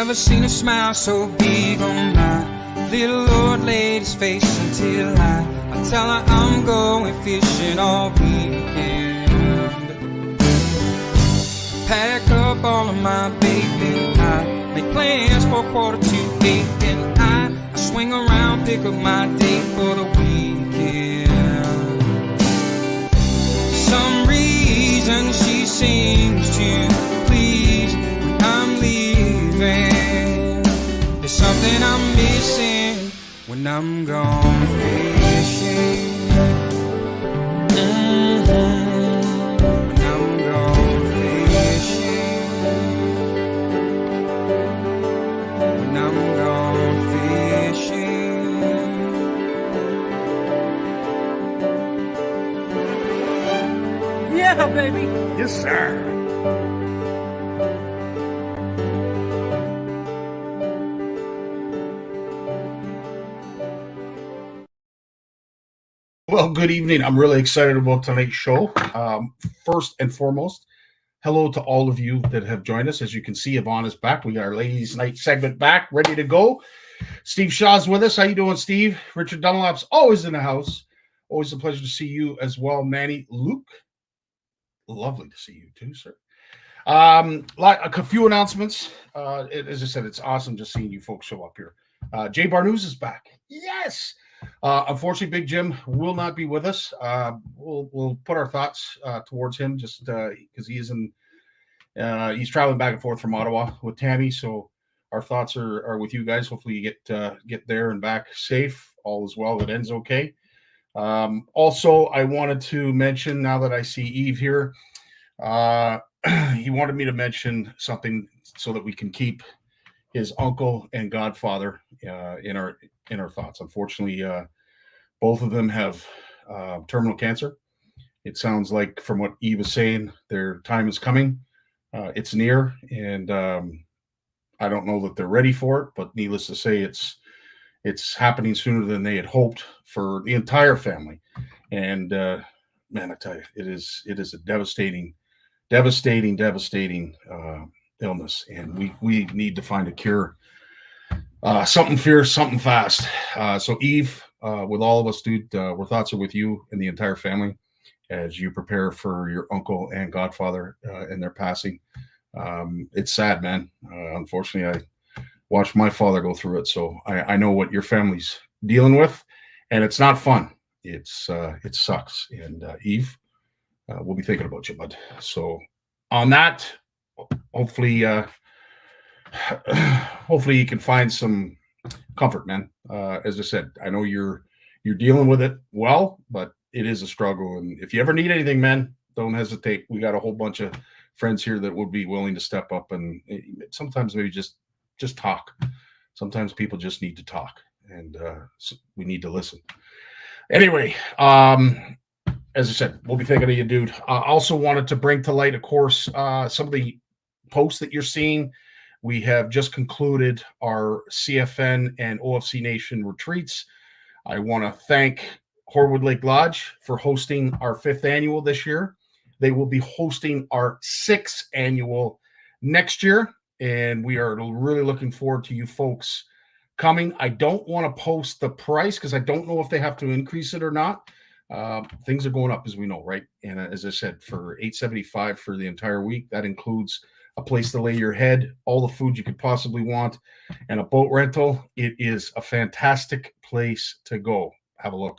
Never seen a smile so big on my little old lady's face until I tell her I'm going fishing all weekend. Pack up all of my bacon, I make plans for 7:45, and I swing around, pick up my date for the weekend. Some reason she seems to please when I'm leaving. There's something I'm missing when I'm gone fishing. When I'm gone fishing. When I'm gone fishing. Yeah, baby. Yes, sir. Well, good evening. I'm really excited about tonight's show. First and foremost, hello to all of you that have joined us. As you can see, Yvonne is back. We got our Ladies' Night segment back, ready to go. Steve Shaw's with us. How you doing, Steve? Richard Dunlap's always in the house. Always a pleasure to see you as well, Manny. Luke, lovely to see you too, sir. A few announcements. As I said, it's awesome just seeing you folks show up here. Jay Barnews is back. Yes. Unfortunately, Big Jim will not be with us. We'll put our thoughts towards him just because he is he's traveling back and forth from Ottawa with Tammy. So our thoughts are with you guys. Hopefully you get there and back safe. All is well. It ends okay. Also, I wanted to mention, now that I see Eve here, he wanted me to mention something so that we can keep his uncle and godfather in our thoughts. Unfortunately, both of them have terminal cancer. It sounds like, from what Eve is saying, their time is coming. It's near, and I don't know that they're ready for it, but needless to say, it's happening sooner than they had hoped for the entire family. And man, I tell you, it is a devastating illness, and we need to find a cure. Something fierce, something fast. So Eve, with all of us, dude, our thoughts are with you and the entire family as you prepare for your uncle and godfather and their passing. It's sad, man. Unfortunately, I watched my father go through it, so I know what your family's dealing with, and it's not fun. It sucks. And Eve, we'll be thinking about you, bud. So on that, hopefully you can find some comfort, man. As I said, I know you're dealing with it well, but it is a struggle. And if you ever need anything, man, don't hesitate. We got a whole bunch of friends here that would be willing to step up, and sometimes maybe just talk. Sometimes people just need to talk, and we need to listen. Anyway, as I said, we'll be thinking of you, dude. I also wanted to bring to light, of course, some of the posts that you're seeing. We have just concluded our CFN and OFC Nation retreats. I want to thank Horwood Lake Lodge for hosting our 5th annual this year. They will be hosting our 6th annual next year, and we are really looking forward to you folks coming. I don't want to post the price because I don't know if they have to increase it or not. Things are going up, as we know, right? And as I said, for $875 for the entire week, that includes a place to lay your head, all the food you could possibly want, and a boat rental. It is a fantastic place to go. Have a look.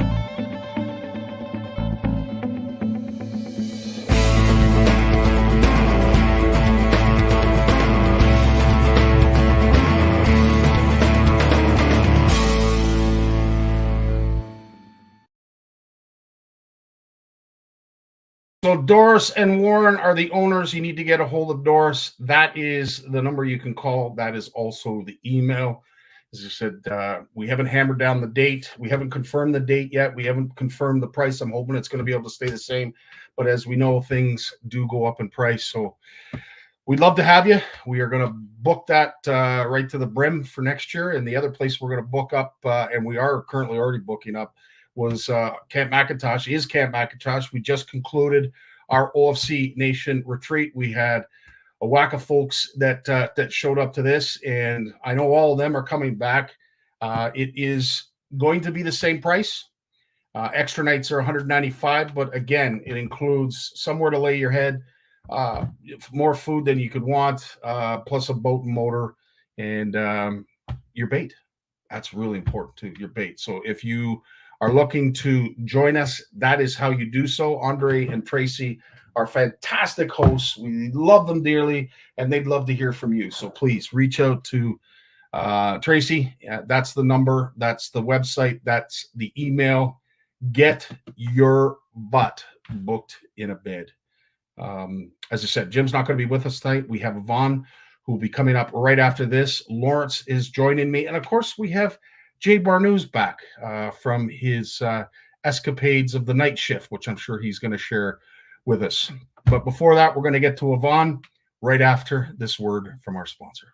So Doris and Warren are the owners. You need to get a hold of Doris. That is the number you can call. That is also the email. As I said, we haven't hammered down the date. We haven't confirmed the date yet. We haven't confirmed the price. I'm hoping it's going to be able to stay the same. But as we know, things do go up in price. So we'd love to have you. We are going to book that right to the brim for next year. And the other place we're going to book up, and we are currently already booking up, was Camp McIntosh. Is Camp McIntosh. We just concluded our OFC Nation retreat. We had a whack of folks that showed up to this, and I know all of them are coming back. It is going to be the same price. Extra nights are $195, but again, it includes somewhere to lay your head, more food than you could want, plus a boat and motor, and your bait. That's really important too, your bait. So if you are looking to join us, that is how you do so. Andre and Tracy are fantastic hosts. We love them dearly, and they'd love to hear from you. So please reach out to Tracy. That's the number. That's the website. That's the email. Get your butt booked in a bed. As I said, Jim's not going to be with us tonight. We have Yvonne, who will be coming up right after this. Lawrence is joining me. And of course, we have Jay Barnew's back from his escapades of the night shift, which I'm sure he's going to share with us. But before that, we're going to get to Yvonne right after this word from our sponsor.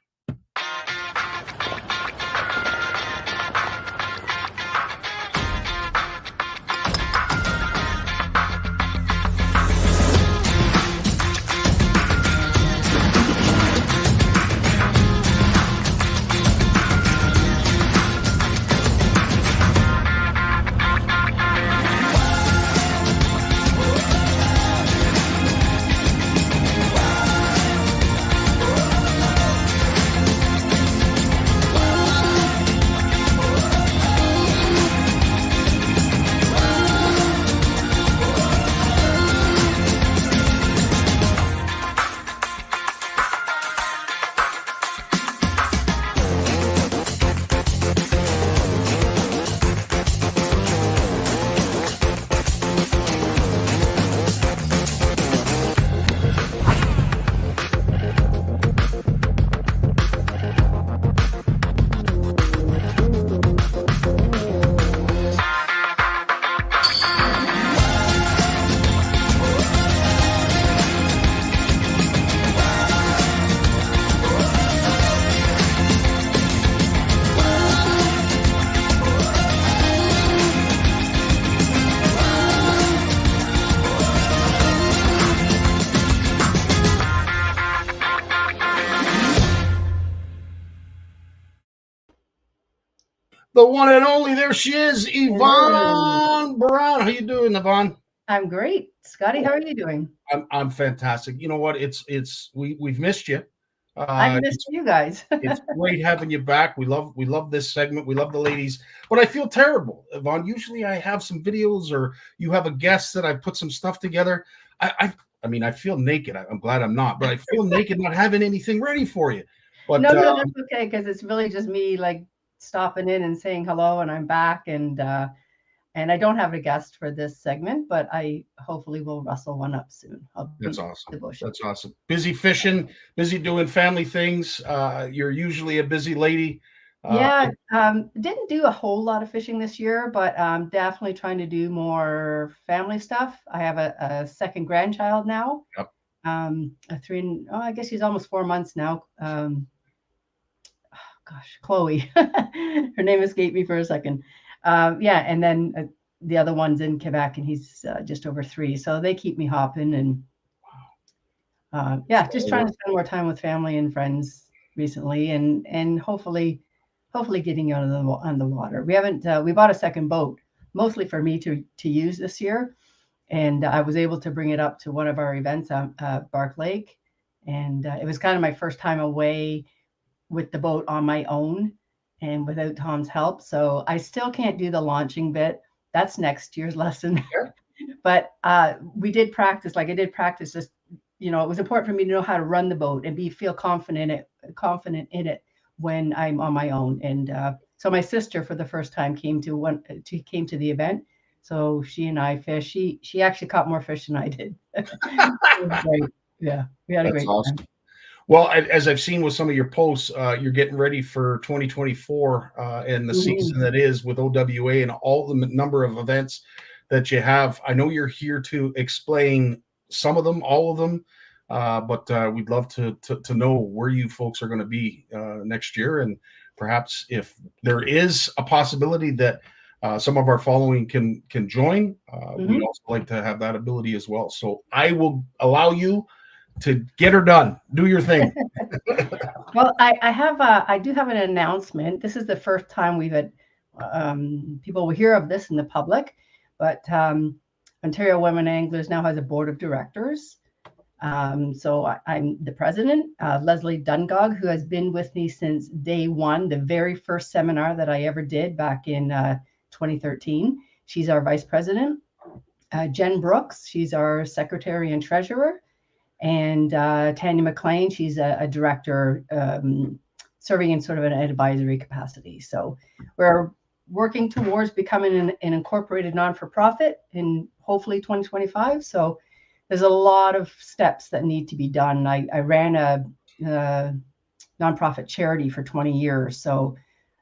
The one and only, there she is, Yvonne Brown. How you doing, Yvonne? I'm great. Scottie, how are you doing? I'm fantastic. You know what? We've missed you. I missed you guys. It's great having you back. We love this segment. We love the ladies. But I feel terrible, Yvonne. Usually I have some videos or you have a guest that I put some stuff together. I mean, I feel naked. I'm glad I'm not, but I feel naked not having anything ready for you. But no, that's okay, because it's really just me like stopping in and saying hello, and I'm back, and I don't have a guest for this segment, but I hopefully will rustle one up soon. That's awesome. That's awesome. Busy fishing, busy doing family things. You're usually a busy lady. Didn't do a whole lot of fishing this year, but definitely trying to do more family stuff. I have a second grandchild now. Yep. I guess he's almost 4 months now. Chloe. Her name escaped me for a second. And then the other one's in Quebec, and he's just over 3. So they keep me hopping, and just trying to spend more time with family and friends recently, and hopefully getting out on the water. We bought a second boat, mostly for me to use this year, and I was able to bring it up to one of our events at Bark Lake, and it was kind of my first time away with the boat on my own and without Tom's help. So I still can't do the launching bit. That's next year's lesson. Sure. But we did practice. Like I did practice just, it was important for me to know how to run the boat and feel confident in it when I'm on my own. And so my sister, for the first time, came to the event. So she and I fished. She actually caught more fish than I did. It was great. Yeah, we had a great time. Well, as I've seen with some of your posts, you're getting ready for 2024 and the season that is with OWA and all the number of events that you have. I know you're here to explain some of them, all of them, but we'd love to know where you folks are going to be next year, and perhaps if there is a possibility that some of our following can join, we'd also like to have that ability as well. So I will allow you to get her done. Do your thing. Well, I do have an announcement. This is the first time we've had people will hear of this in the public, but Ontario Women Anglers now has a board of directors. So I'm the president, Leslie Dungog, who has been with me since day one, the very first seminar that I ever did back in 2013. She's our vice president. Jen Brooks, she's our secretary and treasurer. And Tanya McLean, she's a director serving in sort of an advisory capacity. So we're working towards becoming an incorporated non-for-profit in hopefully 2025. So there's a lot of steps that need to be done. I ran a nonprofit charity for 20 years, so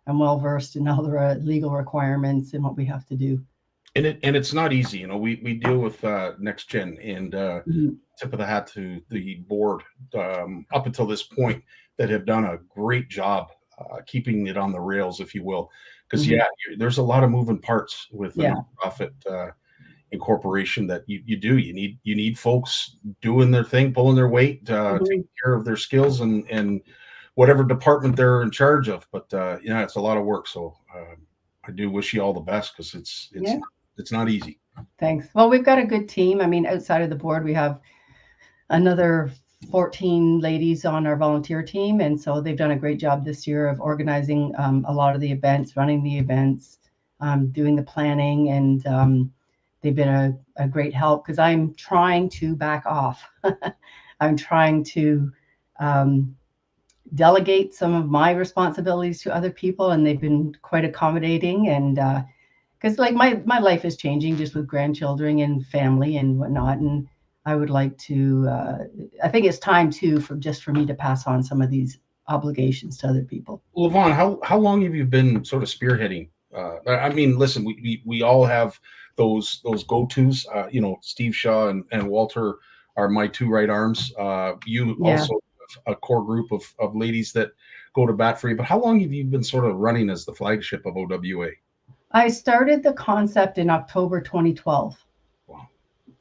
I'm well versed in all the legal requirements and what we have to do. And it's not easy. We deal with Next Gen, and tip of the hat to the board up until this point that have done a great job keeping it on the rails, if you will. Because there's a lot of moving parts with a nonprofit incorporation that you do. You need folks doing their thing, pulling their weight, taking care of their skills and whatever department they're in charge of. But it's a lot of work. So I do wish you all the best, because it's not easy. Thanks. Well, we've got a good team. I mean, outside of the board, we have another 14 ladies on our volunteer team. And so they've done a great job this year of organizing a lot of the events, running the events, doing the planning. And they've been a great help, because I'm trying to back off. I'm trying to delegate some of my responsibilities to other people. And they've been quite accommodating. And because like my life is changing just with grandchildren and family and whatnot. And I would like to, I think it's time too for me to pass on some of these obligations to other people. Well, Yvonne, how long have you been sort of spearheading? I mean, listen, we all have those go-tos. Steve Shaw and Walter are my two right arms. You also have a core group of ladies that go to bat for you. But how long have you been sort of running as the flagship of OWA? I started the concept in October 2012. Wow.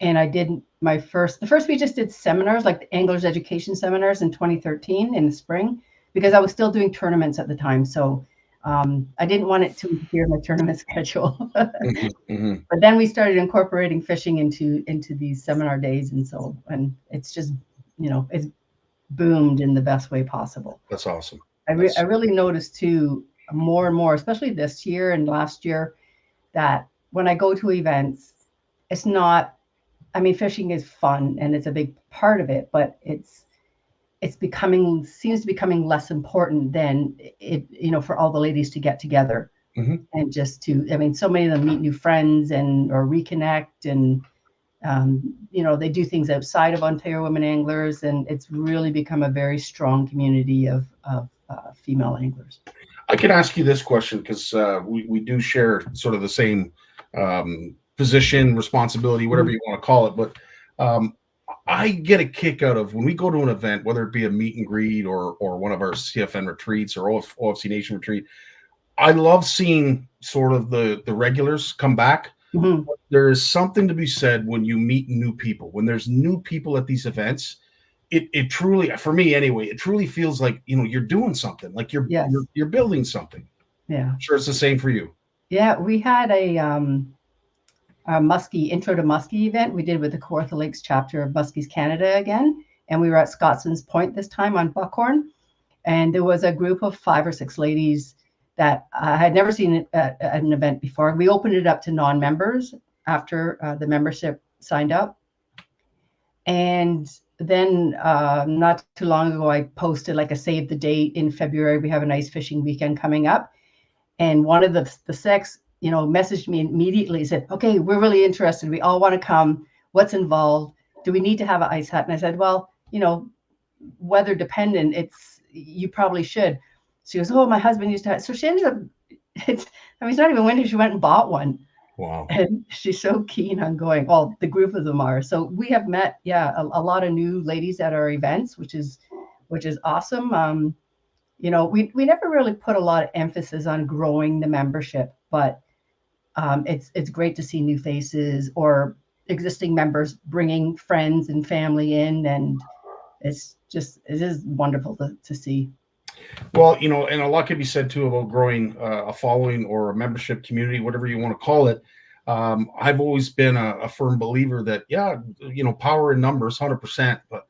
And I did the first we just did seminars, like the Anglers Education seminars in 2013 in the spring, because I was still doing tournaments at the time. So I didn't want it to interfere with my tournament schedule. But then we started incorporating fishing into these seminar days. And it's just, it's boomed in the best way possible. That's awesome. I really noticed too, more and more, especially this year and last year, that when I go to events, it's not, fishing is fun and it's a big part of it, but it's seems to be becoming less important than it, for all the ladies to get together and just to, so many of them meet new friends or reconnect and, they do things outside of Ontario Women Anglers, and it's really become a very strong community of female anglers. I can ask you this question, because we do share sort of the same position, responsibility, whatever you want to call it. But I get a kick out of when we go to an event, whether it be a meet and greet or one of our CFN retreats or OFC Nation retreat. I love seeing sort of the regulars come back. There is something to be said when you meet new people. When there's new people at these events, it truly, for me anyway, it truly feels like you're doing something, like you're building something. Yeah, I'm sure it's the same for you. Yeah, we had a Muskie Intro to Muskie event we did with the Kawartha Lakes chapter of Muskies Canada again, and we were at Scotson's Point this time on Buckhorn, and there was a group of 5 or 6 ladies that I had never seen at an event before. We opened it up to non-members after the membership signed up, and then not too long ago, I posted like a save the date in February. We have an ice fishing weekend coming up. And one of the 6, messaged me immediately, said, okay, we're really interested. We all want to come. What's involved? Do we need to have an ice hut? And I said, well, weather dependent, you probably should. She goes, oh, my husband used to have. So she ended up, it's not even winter. She went and bought one. Wow. And she's so keen on going. Well, the group of them are. So we have met, a lot of new ladies at our events, which is awesome. We never really put a lot of emphasis on growing the membership, but it's great to see new faces or existing members bringing friends and family in, and It's just, it is wonderful to see. Well, and a lot can be said too about growing a following or a membership community, whatever you want to call it. I've always been a firm believer that, yeah, power in numbers, 100%, but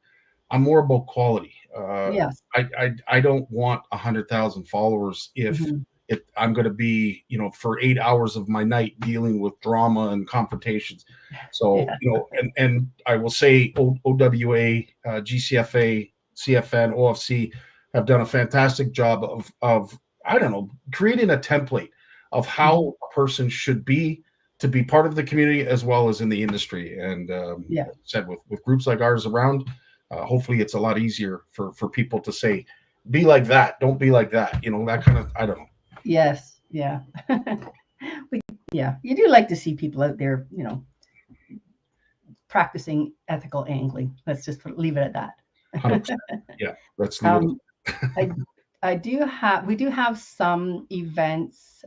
I'm more about quality. Yes. I don't want 100,000 followers if I'm going to be, for 8 hours of my night dealing with drama and confrontations. So, and I will say OWA, GCFA, CFN, OFC have done a fantastic job of I don't know, creating a template of how a person should be to be part of the community as well as in the industry. And said with groups like ours around, hopefully it's a lot easier for people to say, be like that, don't be like that, that kind of, I don't know. Yes. Yeah. You do like to see people out there, practicing ethical angling. Let's just leave it at that. 100%. Yeah, let's leave it. We do have some events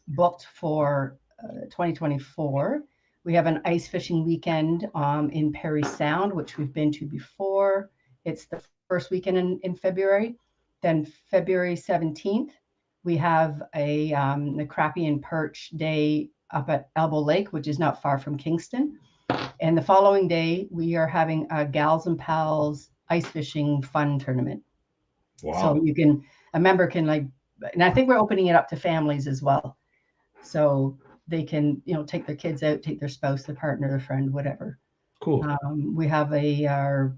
booked for 2024. We have an ice fishing weekend in Perry Sound, which we've been to before. It's the first weekend in February. Then February 17th, we have the Crappie and Perch Day up at Elbow Lake, which is not far from Kingston. And the following day, we are having a Gals and Pals ice fishing fun tournament. Wow. So a member can and I think we're opening it up to families as well. So they can, take their kids out, take their spouse, their partner, their friend, whatever. Cool. We have our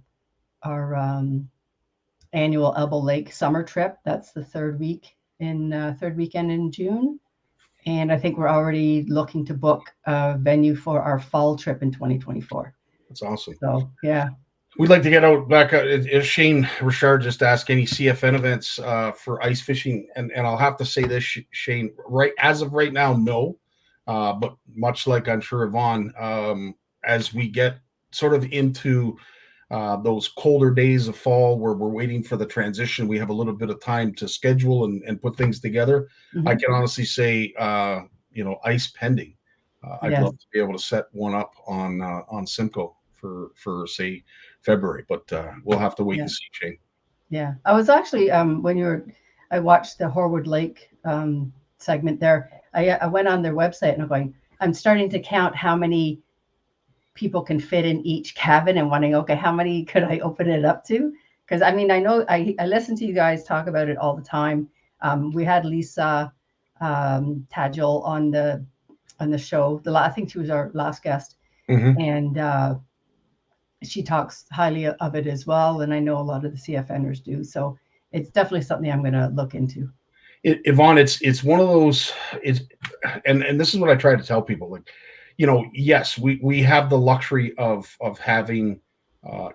annual Elbow Lake summer trip. That's the third weekend in June. And I think we're already looking to book a venue for our fall trip in 2024. That's awesome. So, yeah. We'd like to get out back. Shane Richard just asked any CFN events for ice fishing. And I'll have to say this, Shane, as of right now, no. But much like I'm sure Yvonne, as we get sort of into those colder days of fall where we're waiting for the transition, we have a little bit of time to schedule and put things together. I can honestly say, ice pending. I'd love to be able to set one up on Simcoe for say February, but we'll have to wait and see, Shane. Yeah, I was actually I watched the Horwood Lake segment there. I went on their website and I'm starting to count how many people can fit in each cabin and wondering, okay, how many could I open it up to? Because I know I listen to you guys talk about it all the time. We had Lisa Tadgel on the show. I think she was our last guest, and she talks highly of it as well. And I know a lot of the CFNers do. So it's definitely something I'm going to look into. Yvonne, it's one of those. And this is what I try to tell people. Yes, we have the luxury of having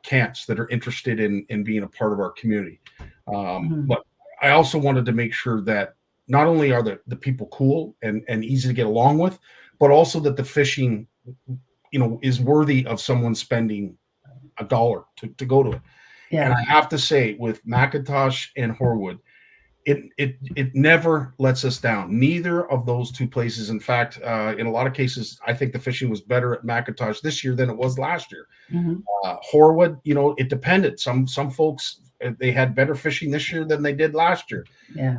camps that are interested in being a part of our community. But I also wanted to make sure that not only are the people cool and easy to get along with, but also that the fishing, is worthy of someone spending $1 to go to it. Yeah. And I have to say, with McIntosh and Horwood, it never lets us down. Neither of those two places. In fact, in a lot of cases, I think the fishing was better at McIntosh this year than it was last year. Horwood, it depended. Some folks, they had better fishing this year than they did last year. Yeah.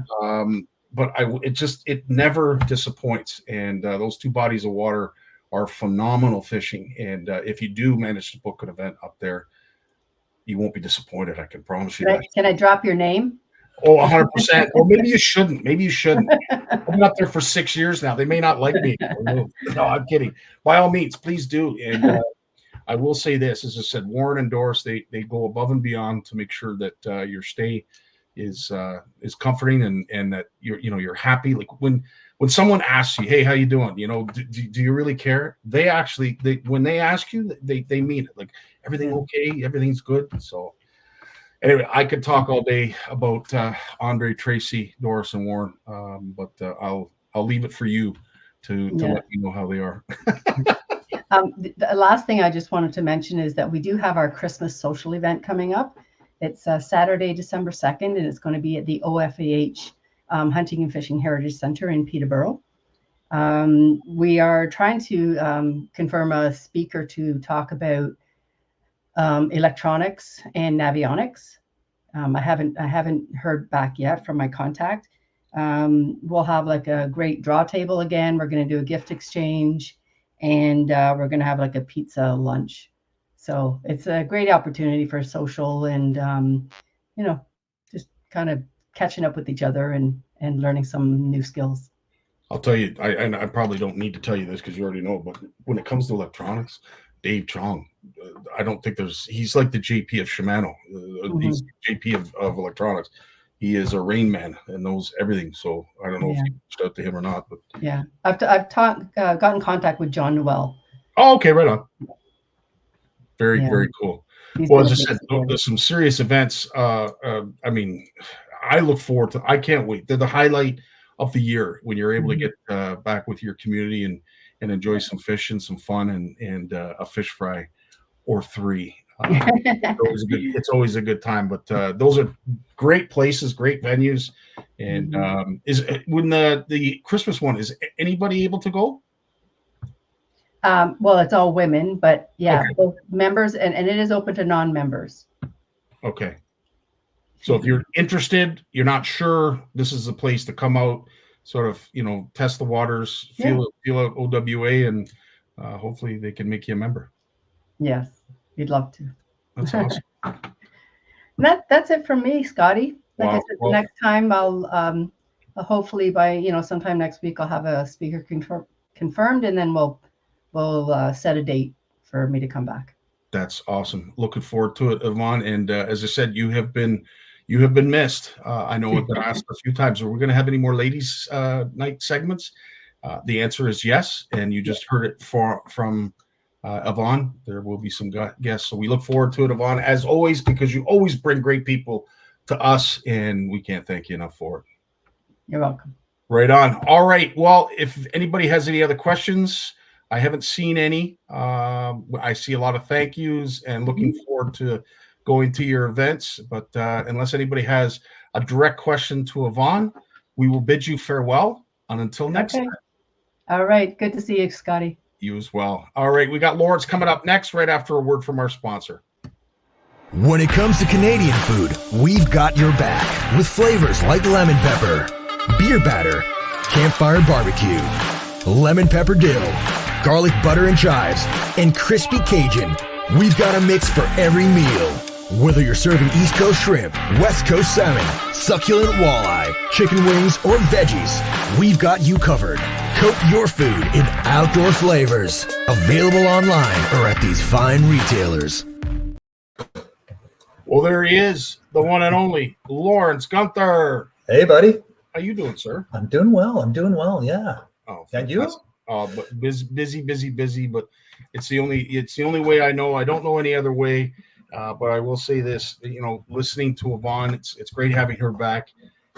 But it never disappoints. And those two bodies of water are phenomenal fishing. And if you do manage to book an event up there, you won't be disappointed. I can promise you that. Can I drop your name? Oh, 100%. Well, maybe you shouldn't. I've been up there for 6 years now. They may not like me. No, I'm kidding. By all means, please do. And I will say this, as I said, Warren and Doris, they go above and beyond to make sure that your stay is comforting and that you're happy. Like when someone asks you, hey, how you doing? Do you really care? They actually, when they ask you, they mean it. Like, everything okay? Everything's good. So anyway, I could talk all day about Andre, Tracy, Doris, and Warren, but I'll leave it for you to let me know how they are. The last thing I just wanted to mention is that we do have our Christmas social event coming up. It's Saturday, December 2nd, and it's going to be at the OFAH Hunting and Fishing Heritage Center in Peterborough. We are trying to confirm a speaker to talk about electronics and navionics. I haven't heard back yet from my contact. We'll have like a great draw table again. We're going to do a gift exchange, and we're going to have like a pizza lunch. So it's a great opportunity for social and, just kind of catching up with each other and learning some new skills. I'll tell you, I probably don't need to tell you this because you already know, but when it comes to electronics, Dave Chong, I don't think he's like the JP of Shimano. He's JP of electronics. He is a Rain Man and knows everything. So I don't know if you reached out to him or not, but yeah, I've gotten contact with John Noel. Oh, okay, right on. Very cool. Well, as I said, there's some serious events. I mean, I look forward to. I can't wait. They're the highlight of the year when you're able to get back with your community and enjoy some fish and some fun and a fish fry or three. It's always a good time. But those are great places, great venues. And when the Christmas one, is anybody able to go? Well, it's all women, but both members and it is open to non-members. Okay. So if you're interested, you're not sure, this is the place to come out, sort of, test the waters, feel out OWA, and hopefully they can make you a member. Yes, we'd love to. That's awesome. That's it from me, Scottie. Like Wow. I said, next time I'll hopefully by sometime next week I'll have a speaker confirmed, and then we'll set a date for me to come back. That's awesome. Looking forward to it, Yvonne. And as I said, you have been missed. I know I've been asked a few times, are we going to have any more ladies' night segments? The answer is yes. And you just heard it from Yvonne. There will be some guests. So we look forward to it, Yvonne, as always, because you always bring great people to us, and we can't thank you enough for it. You're welcome. Right on. All right. Well, if anybody has any other questions, I haven't seen any. I see a lot of thank yous and looking forward to going to your events. But unless anybody has a direct question to Yvonne, we will bid you farewell. And until next time. All right. Good to see you, Scottie. You as well. All right. We got Lawrence coming up next, right after a word from our sponsor. When it comes to Canadian food, we've got your back with flavors like lemon pepper, beer batter, campfire barbecue, lemon pepper dill, garlic butter and chives, and crispy Cajun. We've got a mix for every meal. Whether you're serving East Coast shrimp, West Coast salmon, succulent walleye, chicken wings, or veggies, we've got you covered. Coat your food in outdoor flavors. Available online or at these fine retailers. Well, there he is, the one and only Lawrence Gunther. Hey, buddy. How you doing, sir? I'm doing well. Yeah. Oh, and you? But busy. But it's the only way I know. I don't know any other way. But I will say this, listening to Yvonne, it's great having her back,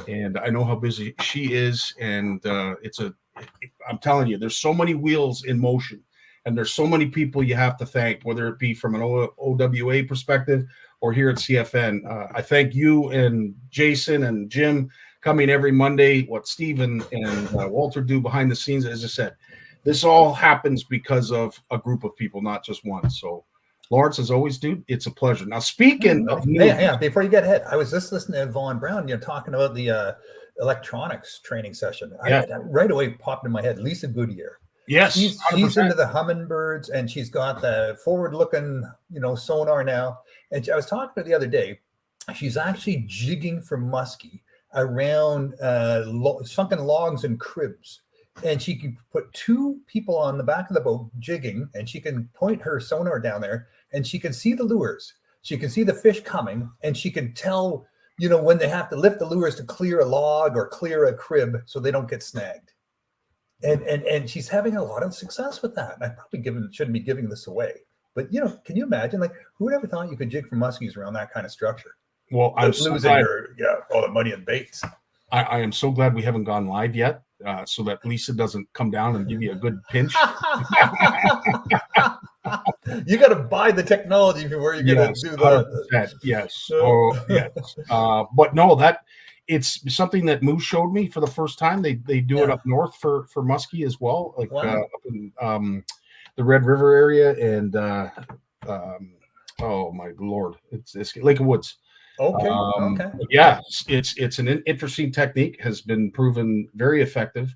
and I know how busy she is. And I'm telling you, there's so many wheels in motion, and there's so many people you have to thank, whether it be from an OWA perspective or here at CFN. I thank you and Jason and Jim coming every Monday, what Stephen and Walter do behind the scenes. As I said, this all happens because of a group of people, not just one. So, Lawrence, as always, dude, it's a pleasure. Now, speaking of news, before you get ahead, I was just listening to Yvonne Brown, talking about the electronics training session. That right away popped in my head. Lisa Goodyear. Yes, she's into the hummingbirds, and she's got the forward-looking, sonar now. And I was talking to her the other day. She's actually jigging for muskie around sunken logs and cribs. And she can put two people on the back of the boat jigging, and she can point her sonar down there, and she can see the lures. She can see the fish coming, and she can tell, when they have to lift the lures to clear a log or clear a crib so they don't get snagged. And she's having a lot of success with that. I probably shouldn't be giving this away. But, can you imagine, who would ever thought you could jig for muskies around that kind of structure? Well, I'm so losing all the money and baits. I am so glad we haven't gone live yet, so that Lisa doesn't come down and give you a good pinch. You got to buy the technology before you get to do that. Yes. Oh, yes. But no, it's something that Moose showed me for the first time. They do it up north for muskie as well, up in the Red River area and oh my Lord, it's Lake of Woods. Okay. Yeah, it's an interesting technique, has been proven very effective.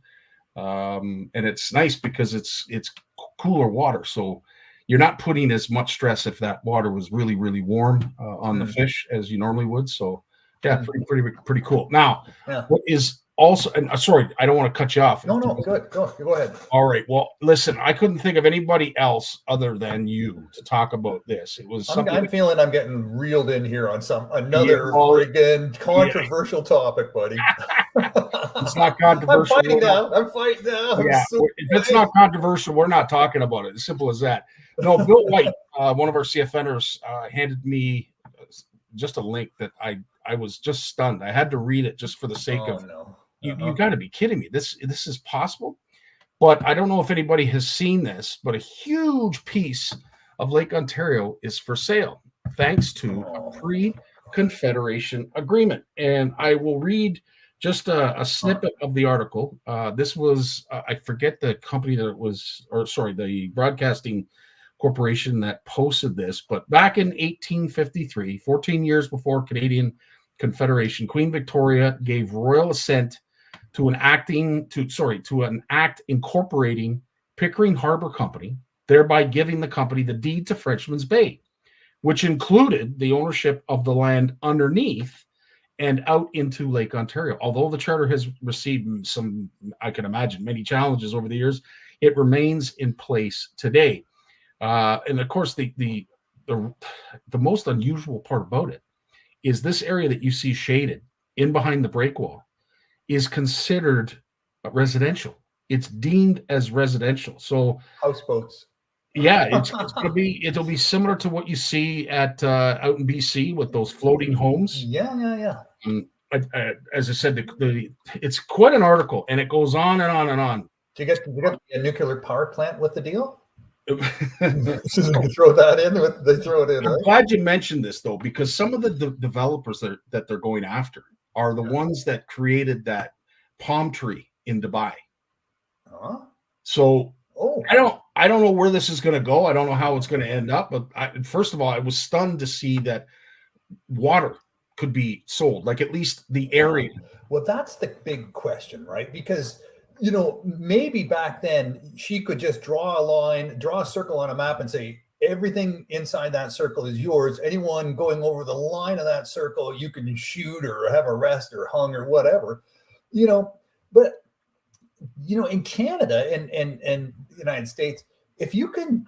And it's nice because it's cooler water, so you're not putting as much stress if that water was really, really warm on the fish as you normally would. So yeah, pretty cool. Now, what is also, and sorry, I don't want to cut you off. No, good. Go ahead. All right. Well, listen, I couldn't think of anybody else other than you to talk about this. It was something I'm feeling I'm getting reeled in here on another friggin' controversial topic, buddy. It's not controversial. I'm fighting now. Yeah. If it's not controversial, we're not talking about it. As simple as that. No, Bill White, one of our CFNers, handed me just a link that I was just stunned. I had to read it just for the sake of you got to be kidding me. This is possible. But I don't know if anybody has seen this, but a huge piece of Lake Ontario is for sale, thanks to a pre-Confederation agreement. And I will read just a snippet of the article. This was, I forget the company that it was, or sorry, the broadcasting corporation that posted this, but back in 1853, 14 years before Canadian Confederation, Queen Victoria gave royal assent to an act incorporating Pickering Harbor Company, thereby giving the company the deed to Frenchman's Bay, which included the ownership of the land underneath and out into Lake Ontario. Although the charter has received some, I can imagine, many challenges over the years, it remains in place today. And of course, the most unusual part about it is this area that you see shaded in behind the breakwall is considered residential. It's deemed as residential. So houseboats. Yeah, it'll be similar to what you see at out in BC with those floating homes. Yeah. As I said, it's quite an article, and it goes on and on and on. Do you get a nuclear power plant with the deal? Throw that in. They throw it in. I'm glad you mentioned this though, because some of the developers that they're going after are the ones that created that palm tree in Dubai. So I don't know where this is going to go. I don't know how it's going to end up. But first of all, I was stunned to see that water could be sold, like at least the area. Well, that's the big question, right? Because maybe back then she could just draw a circle on a map and say, everything inside that circle is yours. Anyone going over the line of that circle, you can shoot or have arrested or hung or whatever, but in Canada and United States, if you can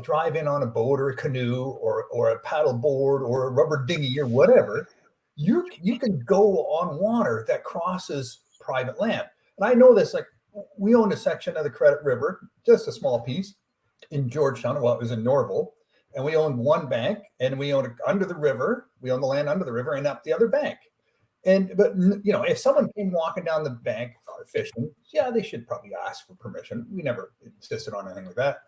drive in on a boat or a canoe or a paddle board or a rubber dinghy or whatever, you can go on water that crosses private land. And I know this, like, we owned a section of the Credit River, just a small piece in Georgetown. Well, it was in Norval, and we owned one bank, and we owned under the river. We owned the land under the river and up the other bank. But if someone came walking down the bank fishing, they should probably ask for permission. We never insisted on anything like that.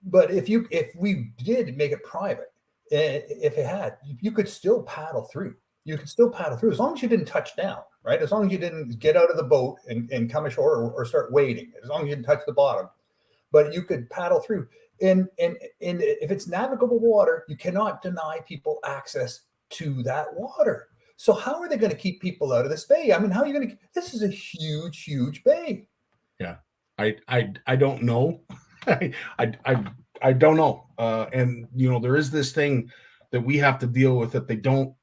But if we did make it private, you could still paddle through. You could still paddle through as long as you didn't touch down, right? As long as you didn't get out of the boat and come ashore or start wading, as long as you didn't touch the bottom. But you could paddle through. And if it's navigable water, you cannot deny people access to that water. So how are they going to keep people out of this bay? I mean, how are you going to? This is a huge, huge bay. Yeah, I don't know. I don't know. And there is this thing that we have to deal with that they don't,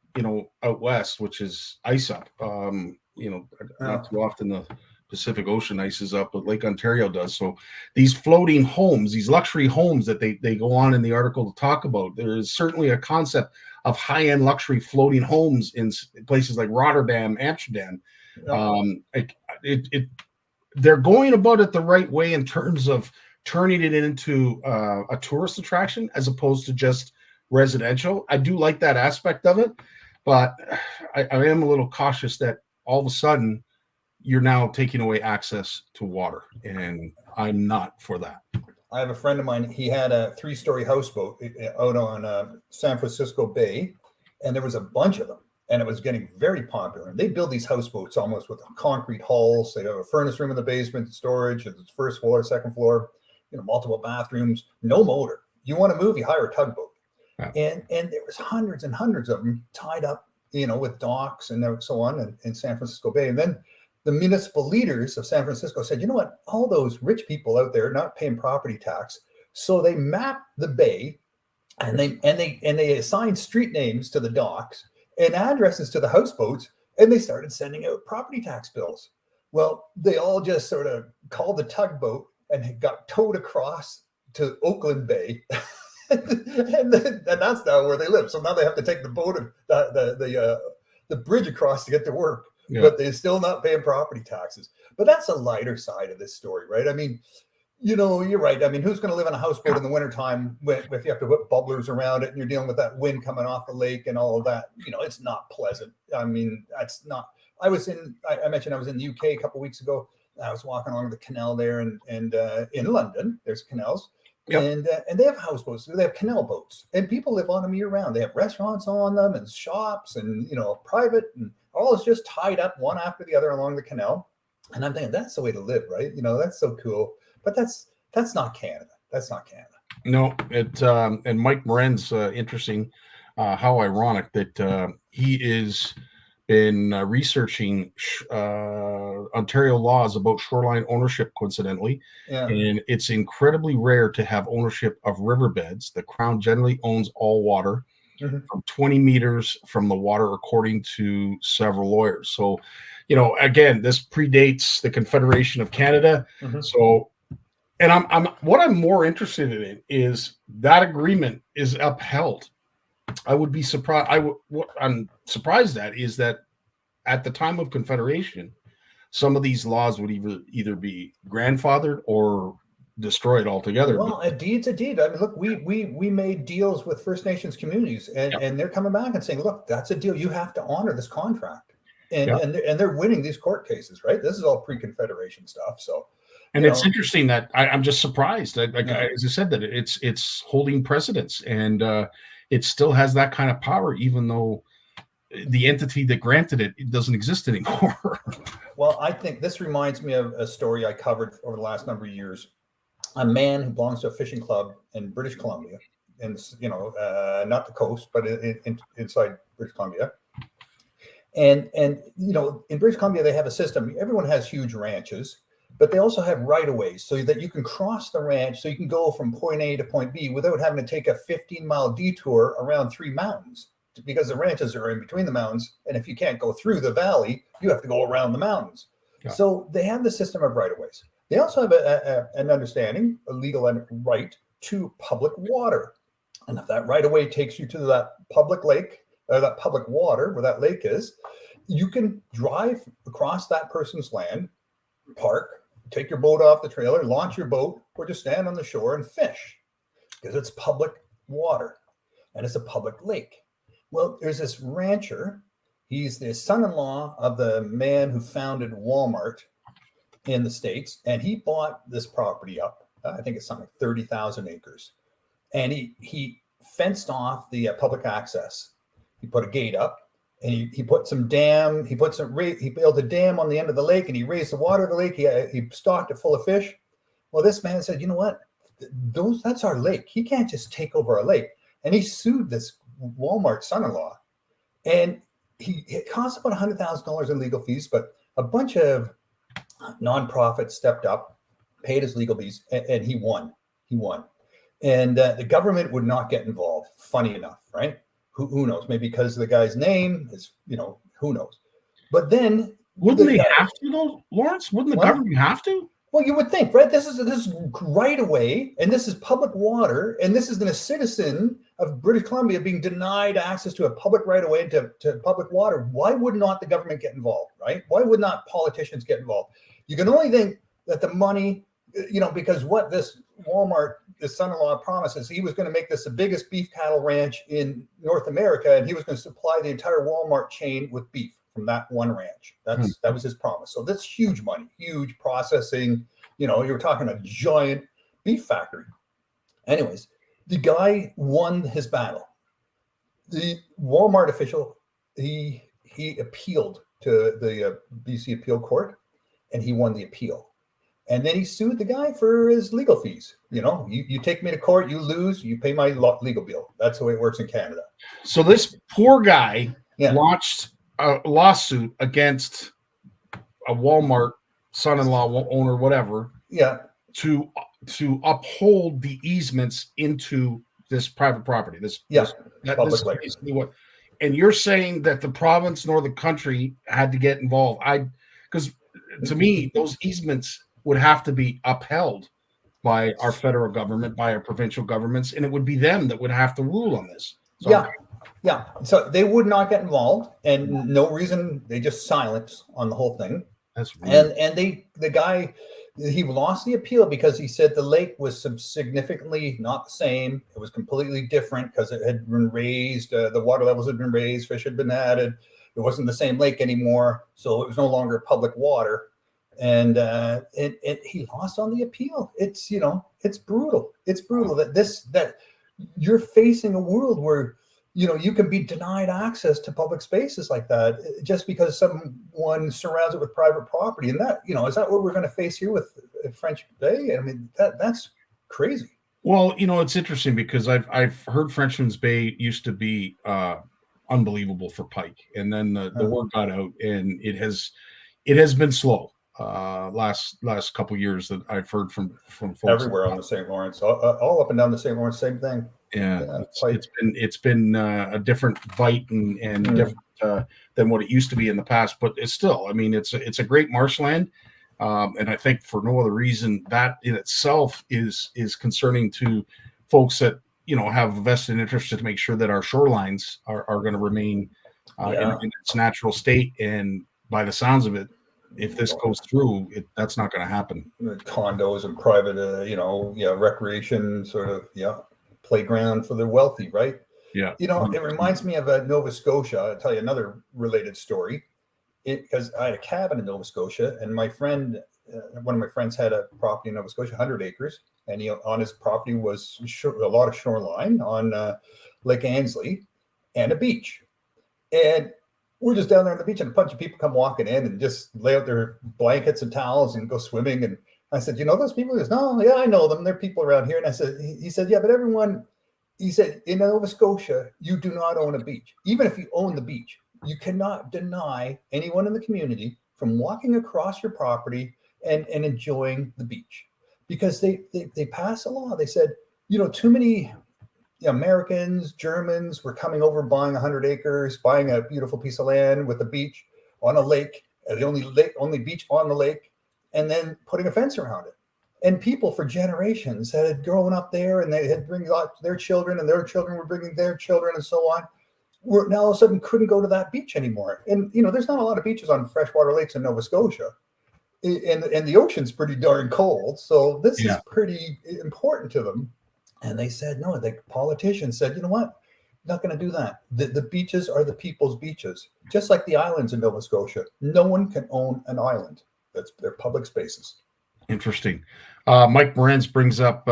out west, which is ice up. Not too often the Pacific Ocean ices up, but Lake Ontario does. So these floating homes, these luxury homes that they go on in the article to talk about, there is certainly a concept of high-end luxury floating homes in places like Rotterdam, Amsterdam. They're going about it the right way in terms of turning it into a tourist attraction as opposed to just residential. I do like that aspect of it, but I am a little cautious that all of a sudden you're now taking away access to water, and I'm not for that. I have a friend of mine. He had a 3-story houseboat out on San Francisco Bay, and there was a bunch of them, and it was getting very popular. And they build these houseboats almost with concrete hulls. They have a furnace room in the basement, storage, it's first floor, second floor, multiple bathrooms, no motor. You want to move, you hire a tugboat. Yeah. And there was hundreds and hundreds of them tied up, with docks and so on in San Francisco Bay. And then the municipal leaders of San Francisco said, you know what, all those rich people out there not paying property tax. So they mapped the bay, and they assigned street names to the docks and addresses to the houseboats, and they started sending out property tax bills. Well, they all just sort of called the tugboat and got towed across to Oakland Bay. and that's now where they live. So now they have to take the boat, the bridge across to get to work, but they're still not paying property taxes. But that's a lighter side of this story, right? I mean, you're right. I mean, who's going to live on a houseboat in the wintertime if you have to put bubblers around it and you're dealing with that wind coming off the lake and all of that? It's not pleasant. I mean, that's not. I mentioned I was in the UK a couple of weeks ago. I was walking along the canal there, and in London, there's canals. Yep. And they have houseboats. They have canal boats, and people live on them year round. They have restaurants on them and shops, and private, and all is just tied up one after the other along the canal. And I'm thinking that's the way to live, right? That's so cool. But that's not Canada. That's not Canada. No, and Mike Moren's interesting. How ironic that he is been researching Ontario laws about shoreline ownership, coincidentally. Yeah. And it's incredibly rare to have ownership of riverbeds. The Crown generally owns all water from 20 meters from the water, according to several lawyers. So, again, this predates the Confederation of Canada. So, and what I'm more interested in is that agreement is upheld. I would be surprised. What I'm surprised at is that at the time of Confederation, some of these laws would either be grandfathered or destroyed altogether. Well, a deed's a deed. I mean, look, we made deals with First Nations communities, and they're coming back and saying, look, that's a deal. You have to honor this contract, and they're winning these court cases, right? This is all pre-Confederation stuff. So. And it's interesting that I'm just surprised. As I said, that it's holding precedence, and it still has that kind of power, even though the entity that granted it doesn't exist anymore. Well, I think this reminds me of a story I covered over the last number of years. A man who belongs to a fishing club in British Columbia, and not the coast, but inside British Columbia. And in British Columbia, they have a system. Everyone has huge ranches, but they also have right-of-ways so that you can cross the ranch, so you can go from point A to point B without having to take a 15-mile detour around 3 mountains, because the ranches are in between the mountains. And if you can't go through the valley, you have to go around the mountains. Yeah. So they have the system of right-of-ways. They also have an understanding, a legal right to public water. And if that right-of-way takes you to that public lake, or that public water where that lake is, you can drive across that person's land, park, take your boat off the trailer, launch your boat, or just stand on the shore and fish, because it's public water and it's a public lake. Well, there's this rancher. He's the son-in-law of the man who founded Walmart in the States, and he bought this property up. I think it's something like 30,000 acres, and he fenced off the public access. He put a gate up. And he put some dam. He built a dam on the end of the lake, and he raised the water of the lake. He stocked it full of fish. Well, this man said, you know what? That's our lake. He can't just take over our lake. And he sued this Walmart son-in-law, and it cost about $100,000 in legal fees. But a bunch of nonprofits stepped up, paid his legal fees, and he won. And the government would not get involved. Funny enough, right? Who knows? Maybe because of the guy's name is, who knows? But then wouldn't they have to, though, Lawrence? Wouldn't the government have to? Well, you would think, right? This is right away, and this is public water, and this is a citizen of British Columbia being denied access to a public right of way to public water. Why would not the government get involved, right? Why would not politicians get involved? You can only think that the money, because what this Walmart, this son-in-law, promises, he was going to make this the biggest beef cattle ranch in North America, and he was going to supply the entire Walmart chain with beef from that one ranch. That was his promise. So that's huge money, huge processing. You were talking a giant beef factory. Anyways, the guy won his battle. The Walmart official, he appealed to the BC Appeal Court, and he won the appeal. And then he sued the guy for his legal fees. You take me to court, you lose, you pay my legal bill. That's the way it works in Canada. So this poor guy Yeah. launched a lawsuit against a Walmart son-in-law owner, whatever, Yeah. to uphold the easements into this private property. This Public is lake. basically what. And you're saying that the province nor the country had to get involved. Because to me, those easements would have to be upheld by our federal government, by our provincial governments, and it would be them that would have to rule on this. So, Yeah. So they would not get involved, and no reason. They just silence on the whole thing. that's weird. And the guy, he lost the appeal because he said the lake was significantly not the same. It was completely different because it had been raised. The water levels had been raised. Fish had been added. It wasn't the same lake anymore. So it was no longer public water. And he lost on the appeal. It's brutal. It's brutal that you're facing a world where you can be denied access to public spaces like that just because someone surrounds it with private property. And that, is that what we're going to face here with French Bay? I mean, that's crazy. Well, it's interesting because I've heard Frenchman's Bay used to be unbelievable for pike, and then the word got out, and it has been slow. Last couple years that I've heard from folks everywhere on the St. Lawrence, all up and down the St. Lawrence, same thing. Yeah, it's been a different bite and different than what it used to be in the past, but it's still, I mean, it's a great marshland, and I think for no other reason that in itself is concerning to folks that have a vested interest to make sure that our shorelines are going to remain in its natural state. And by the sounds of it, if this goes through, that's not going to happen. Condos and private, recreation sort of, playground for the wealthy, right? Yeah. It reminds me of Nova Scotia. I'll tell you another related story. Because I had a cabin in Nova Scotia, and my friend, one of my friends had a property in Nova Scotia, 100 acres, and on his property was a lot of shoreline on Lake Annesley and a beach. And we're just down there on the beach, and a bunch of people come walking in and just lay out their blankets and towels and go swimming. And I said, those people? He goes, no, yeah, I know them. They're people around here. And I said, he said, yeah, but everyone, he said, in Nova Scotia, you do not own a beach. Even if you own the beach, you cannot deny anyone in the community from walking across your property and enjoying the beach, because they passed a law. They said, too many Americans, Germans were coming over, buying 100 acres, buying a beautiful piece of land with a beach on a lake, the only beach on the lake, and then putting a fence around it. And people for generations that had grown up there, and they had bring their children, and their children were bringing their children, and so on, were now all of a sudden couldn't go to that beach anymore. And there's not a lot of beaches on freshwater lakes in Nova Scotia, and the ocean's pretty darn cold, so this is pretty important to them. And they said no. The politicians said, what? Not going to do that. The beaches are the people's beaches, just like the islands in Nova Scotia. No one can own an island. They're public spaces. Interesting. Mike Morenz brings up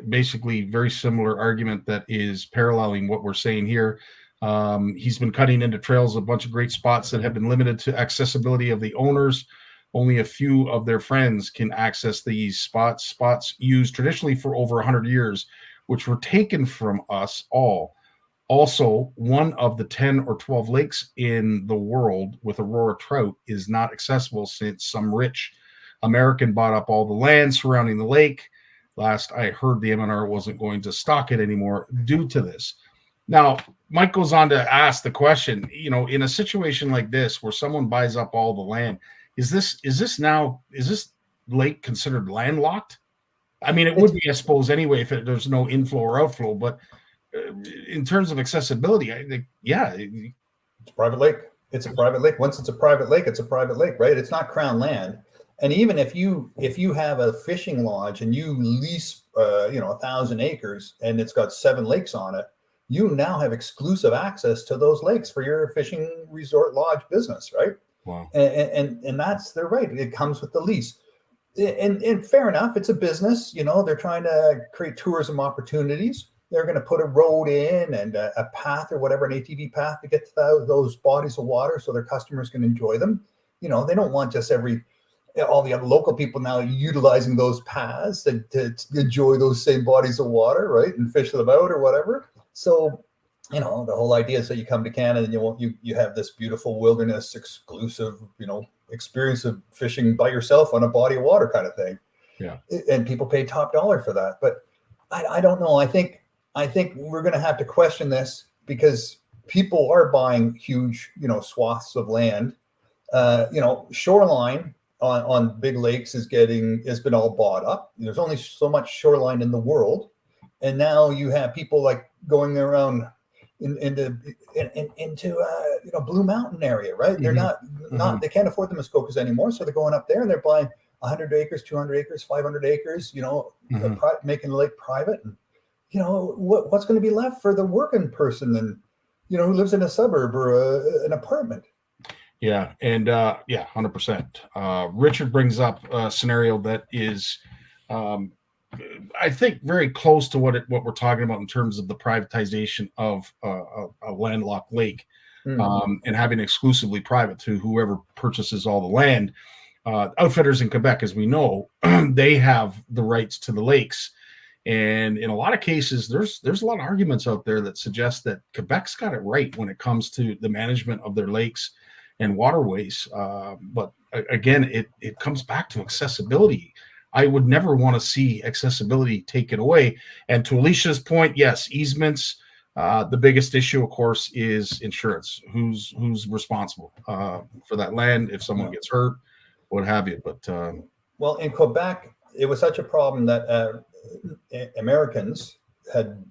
basically very similar argument that is paralleling what we're saying here. He's been cutting into trails a bunch of great spots that have been limited to accessibility of the owners. Only a few of their friends can access these spots used traditionally for over 100 years, which were taken from us all. Also, one of the 10 or 12 lakes in the world with aurora trout is not accessible since some rich American bought up all the land surrounding the lake. Last I heard, the MNR wasn't going to stock it anymore due to this. Now, Mike goes on to ask the question, in a situation like this where someone buys up all the land, is this lake considered landlocked? I mean, it would be, I suppose, anyway, if there's no inflow or outflow, but in terms of accessibility, I think, it's a private lake. It's a private lake. Once it's a private lake, it's a private lake, right? It's not crown land. And even if you have a fishing lodge and you lease 1,000 acres and it's got 7 lakes on it, you now have exclusive access to those lakes for your fishing resort lodge business, right? Wow. And they're right. It comes with the lease. And fair enough, it's a business. They're trying to create tourism opportunities. They're going to put a road in and a path or whatever, an ATV path to get to those bodies of water so their customers can enjoy them. They don't want just every all the other local people now utilizing those paths to enjoy those same bodies of water, right, and fish them out or whatever. So, the whole idea is that you come to Canada and you have this beautiful wilderness exclusive, experience of fishing by yourself on a body of water kind of thing. Yeah. And people pay top dollar for that. But I don't know. I think we're going to have to question this, because people are buying huge, swaths of land. Shoreline on big lakes has been all bought up. There's only so much shoreline in the world, and now you have people like going around into Blue Mountain area, right? They're not they can't afford the Muskokas anymore, so they're going up there and they're buying 100 acres, 200 acres, 500 acres, making the lake private. And what's going to be left for the working person and who lives in a suburb or an apartment? Yeah, and 100%. Richard brings up a scenario that is, I think, very close to what we're talking about in terms of the privatization of a landlocked lake, and having exclusively private to whoever purchases all the land. Outfitters in Quebec, as we know, they have the rights to the lakes. And in a lot of cases, there's a lot of arguments out there that suggest that Quebec's got it right when it comes to the management of their lakes and waterways. But again, it comes back to accessibility. I would never want to see accessibility taken away. And to Alicia's point, yes, easements. The biggest issue, of course, is insurance. Who's responsible for that land if someone gets hurt, what have you? But well, in Quebec, it was such a problem that Americans had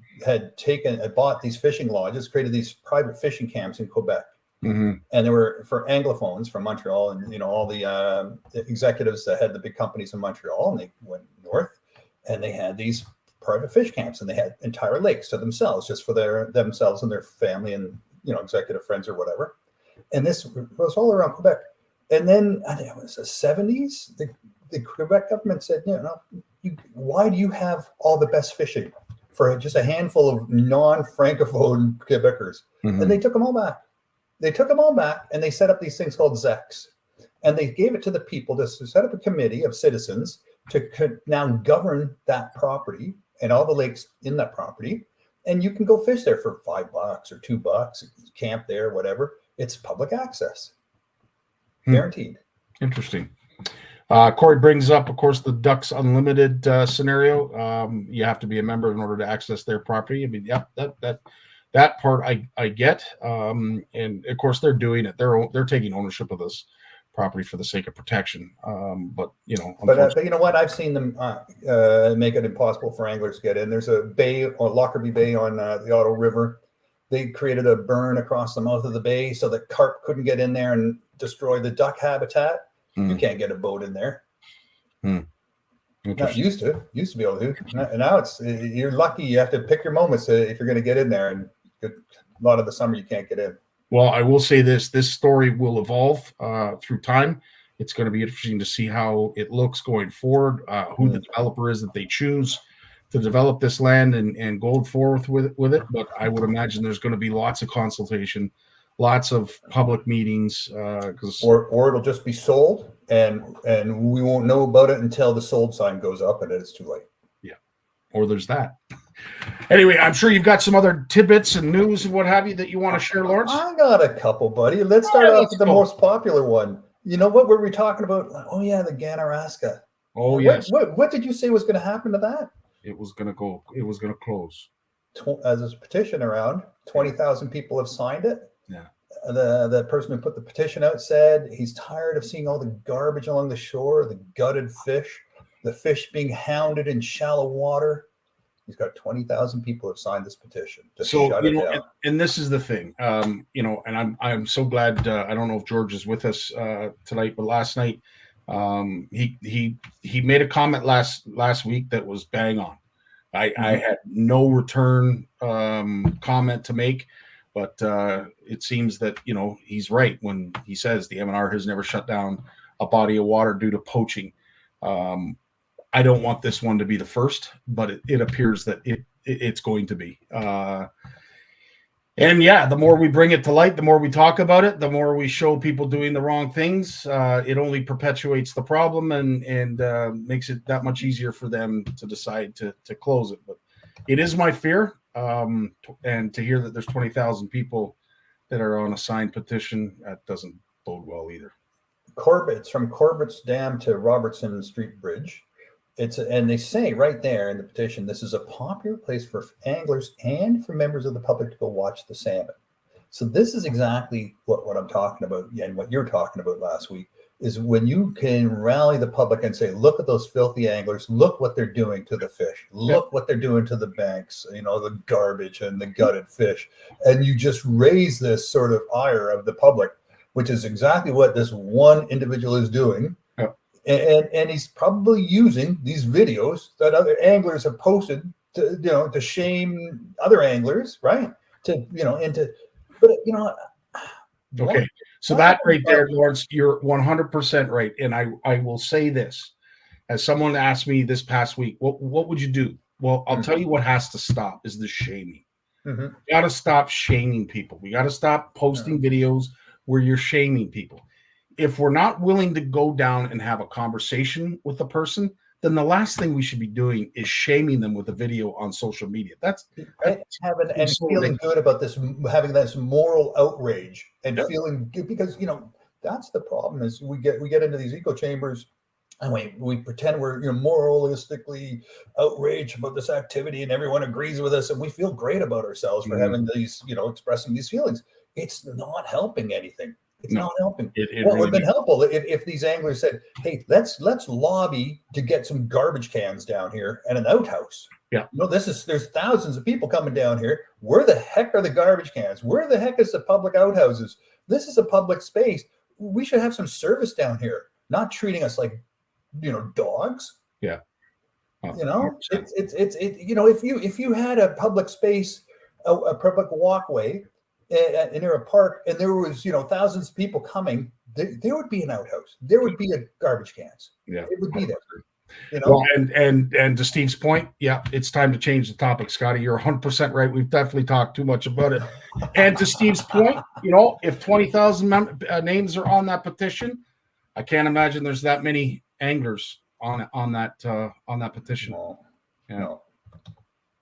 bought these fishing lodges, created these private fishing camps in Quebec. And they were for Anglophones from Montreal, and all the executives that had the big companies in Montreal, and they went north, and they had these private fish camps, and they had entire lakes to themselves, just for themselves and their family and executive friends or whatever. And this was all around Quebec. And then I think it was the 70s. The Quebec government said, why do you have all the best fishing for just a handful of non-francophone Quebecers? And they took them all back. They took them all back, and they set up these things called ZECs. And they gave it to the people to set up a committee of citizens to now govern that property and all the lakes in that property. And you can go fish there for $5 or $2, camp there, whatever. It's public access. Guaranteed. Interesting. Corey brings up, of course, the Ducks Unlimited scenario. You have to be a member in order to access their property. I mean, that part I get. And of course, they're doing it. They're taking ownership of this property for the sake of protection. But you know what? I've seen them make it impossible for anglers to get in. There's a bay, or Lockerbie Bay on the Ottawa River. They created a burn across the mouth of the bay so that carp couldn't get in there and destroy the duck habitat. You can't get a boat in there. Not used to be able to. Now you're lucky. You have to pick your moments if you're going to get in there, and a lot of the summer you can't get in. Well, I will say this story will evolve through time. It's going to be interesting to see how it looks going forward, who the developer is that they choose to develop this land and go forth with it. But I would imagine there's going to be lots of consultation, lots of public meetings, or it'll just be sold, and we won't know about it until the sold sign goes up, and it's too late. Yeah, or there's that. Anyway, I'm sure you've got some other tidbits and news and what have you that you want to share, Lawrence. I got a couple, buddy. Let's start off with the most popular one. You know what were we talking about? Oh yeah, the Ganaraska. Oh yes. What did you say was going to happen to that? It was going to close. As there's a petition around, 20,000 people have signed it. Yeah. The person who put the petition out said he's tired of seeing all the garbage along the shore, the gutted fish, the fish being hounded in shallow water. He's got 20,000 people have signed this petition. And this is the thing, and I'm so glad. I don't know if George is with us tonight, but last night he made a comment last week that was bang on. I had no return comment to make, but it seems that he's right when he says the MNR has never shut down a body of water due to poaching. I don't want this one to be the first, but it appears that it's going to be. And yeah, the more we bring it to light, the more we talk about it, the more we show people doing the wrong things. It only perpetuates the problem and makes it that much easier for them to decide to close it. But it is my fear. And to hear that there's 20,000 people that are on a signed petition, that doesn't bode well either. It's from Corbett's Dam to Robertson Street Bridge. And they say right there in the petition, this is a popular place for anglers and for members of the public to go watch the salmon. So this is exactly what I'm talking about, and what you're talking about last week, is when you can rally the public and say, look at those filthy anglers, look what they're doing to the fish, look what they're doing to the banks, the garbage and the gutted fish. And you just raise this sort of ire of the public, which is exactly what this one individual is doing. And he's probably using these videos that other anglers have posted to shame other anglers, right? Okay. So that right there, Lawrence, you're 100% right. And I will say this, as someone asked me this past week, what would you do? Well, I'll tell you what has to stop is the shaming. We got to stop shaming people. We got to stop posting videos where you're shaming people. If we're not willing to go down and have a conversation with a person, then the last thing we should be doing is shaming them with a video on social media. That's feeling good about this, having this moral outrage and feeling good, because that's the problem. Is we get into these echo chambers and we pretend we're moralistically outraged about this activity and everyone agrees with us and we feel great about ourselves for having these expressing these feelings. It's not helping anything. It's not helping. What would have been helpful if these anglers said, "Hey, let's lobby to get some garbage cans down here and an outhouse." Yeah. There's thousands of people coming down here. Where the heck are the garbage cans? Where the heck is the public outhouses? This is a public space. We should have some service down here, not treating us like, dogs. Yeah. If you had a public space, a public walkway, and near a park, and there was thousands of people coming, there would be an outhouse, there would be a garbage cans, it would be there. Well, and to Steve's point, it's time to change the topic, Scottie. You're 100% right. We've definitely talked too much about it. And to Steve's point, if 20,000 names are on that petition, I can't imagine there's that many anglers on that petition. No.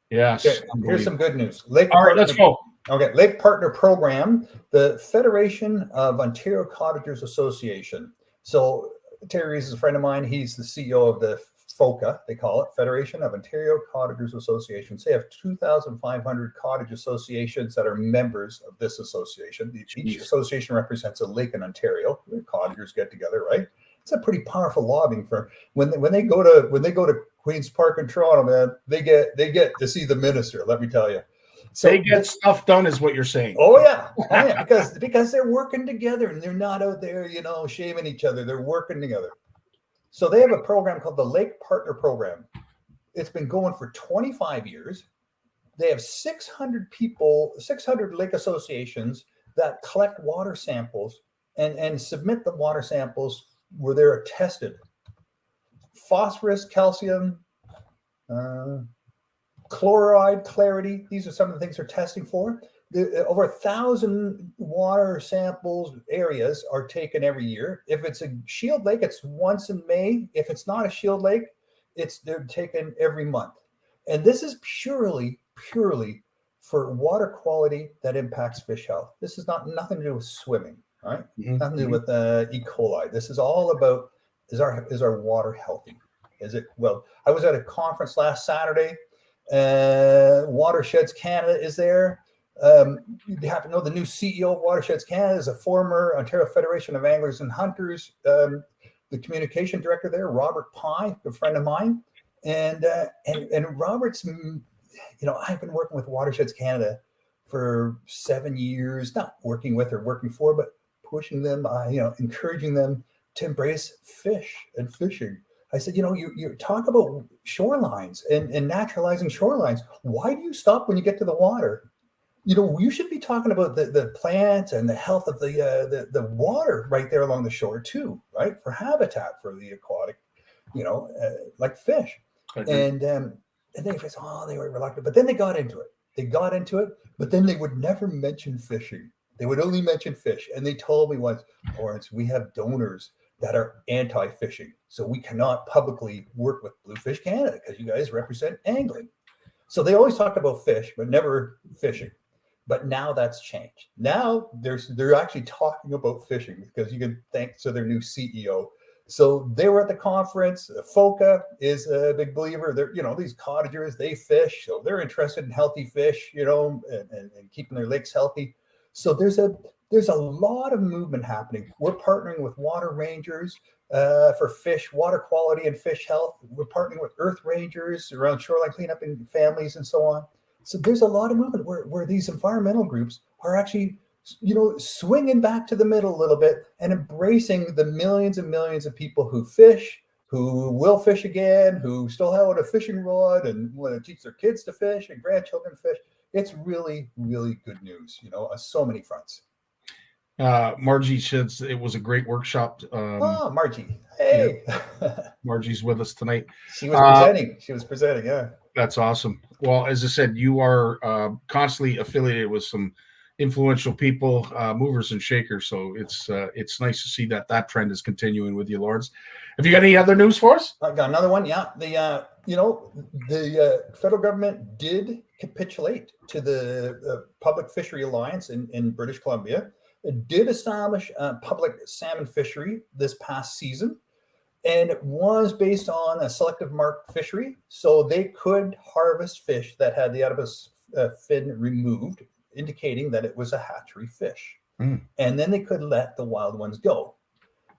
Yes. Okay, here's some good news. All right, let's go. Okay, Lake Partner Program, the Federation of Ontario Cottagers Association. So Terry is a friend of mine. He's the CEO of the FOCA, they call it, Federation of Ontario Cottagers Associations. They have 2,500 cottage associations that are members of this association. Each association represents a lake in Ontario. The cottagers get together, right? It's a pretty powerful lobbying firm. When they go to Queen's Park in Toronto, man, they get to see the minister. Let me tell you. So they get stuff done, is what you're saying. Oh yeah, because they're working together and they're not out there, shaming each other. They're working together. So they have a program called the Lake Partner Program. It's been going for 25 years. They have 600 lake associations that collect water samples and submit the water samples where they're tested. Phosphorus, calcium, chloride, clarity. These are some of the things they're testing for. Over 1,000 water samples areas are taken every year. If it's a shield lake, it's once in May. If it's not a shield lake, they're taken every month. And this is purely for water quality that impacts fish health. This is nothing to do with swimming, right? Nothing to do with E. coli. This is all about, is our water healthy? Is it? Well, I was at a conference last Saturday. Watersheds Canada is there. You have to know the new CEO of Watersheds Canada is a former Ontario Federation of Anglers and Hunters, the communication director there, Robert Pye, a friend of mine. And Robert's, I've been working with Watersheds Canada for 7 years, not working with or working for, but pushing them, encouraging them to embrace fish and fishing. I said, you talk about shorelines and naturalizing shorelines. Why do you stop when you get to the water? You should be talking about the plants and the health of the water right there along the shore too, right? For habitat for the aquatic, like fish. And they said, they were reluctant, but then they got into it. They got into it, but then they would never mention fishing. They would only mention fish. And they told me once, Lawrence, we have donors that are anti-fishing. So we cannot publicly work with Bluefish Canada because you guys represent angling. So they always talked about fish, but never fishing. But now that's changed. Now they're actually talking about fishing because you can thanks to their new CEO. So they were at the conference. FOCA is a big believer. They're, these cottagers, they fish. So they're interested in healthy fish, and keeping their lakes healthy. So there's a lot of movement happening. We're partnering with water rangers for fish, water quality and fish health. We're partnering with earth rangers around shoreline cleanup and families and so on. So there's a lot of movement where these environmental groups are actually, swinging back to the middle a little bit and embracing the millions and millions of people who fish, who will fish again, who still have a fishing rod and want to teach their kids to fish and grandchildren fish. It's really, really good news, on so many fronts. Margie says it was a great workshop. Margie. Hey. Yeah. Margie's with us tonight. She was presenting. Yeah. That's awesome. Well, as I said, you are constantly affiliated with some influential people, movers and shakers. So it's nice to see that trend is continuing with you, Lawrence. Have you got any other news for us? I've got another one. Yeah. The federal government did capitulate to the Public Fishery Alliance in British Columbia. It did establish a public salmon fishery this past season. And it was based on a selective mark fishery. So they could harvest fish that had the Oedipus fin removed, indicating that it was a hatchery fish. And then they could let the wild ones go.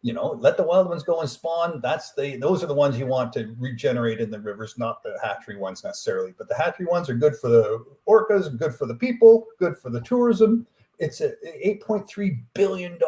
Let the wild ones go and spawn. Those are the ones you want to regenerate in the rivers, not the hatchery ones necessarily. But the hatchery ones are good for the orcas, good for the people, good for the tourism. It's a $8.3 billion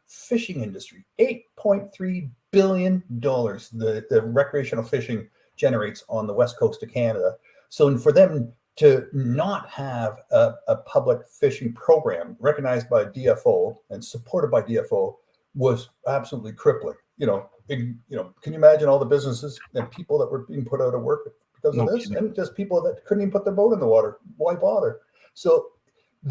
fishing industry. $8.3 billion the recreational fishing generates on the west coast of Canada. So for them to not have a public fishing program recognized by DFO and supported by DFO was absolutely crippling. Can you imagine all the businesses and people that were being put out of work because of this? And just people that couldn't even put their boat in the water. Why bother? So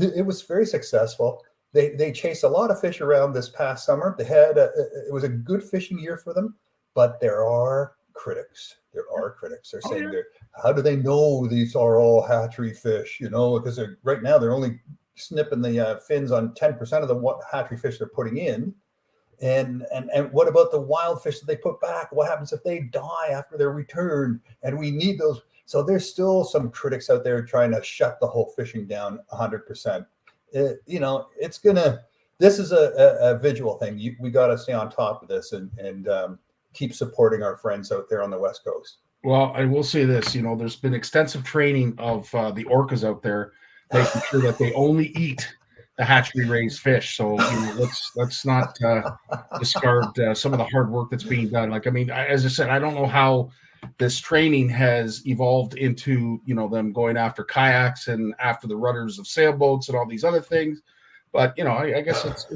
it was very successful. They chased a lot of fish around this past summer. They had it was a good fishing year for them, but there are critics. They're saying, how do they know these are all hatchery fish? Because right now they're only snipping the fins on 10% of the hatchery fish they're putting in. And what about the wild fish that they put back? What happens if they die after they're returned? And we need those. So there's still some critics out there trying to shut the whole fishing down 100%. This is a visual thing. We got to stay on top of this and keep supporting our friends out there on the West Coast. Well, I will say this, there's been extensive training of the orcas out there, making sure that they only eat the hatchery raised fish. So let's not discard some of the hard work that's being done. As I said, I don't know how this training has evolved into, them going after kayaks and after the rudders of sailboats and all these other things. But, I guess it's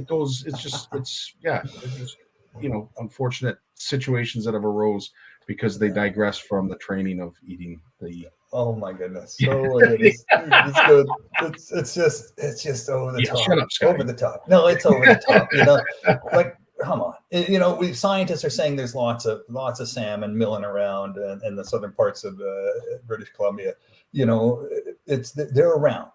unfortunate situations that have arose because they digress from the training of eating the. Oh my goodness! So it's good. It's just over the top. Shut up, Scottie. Over the top. No, it's over the top. Come on. We scientists are saying there's lots of salmon milling around in the southern parts of British Columbia. They're around.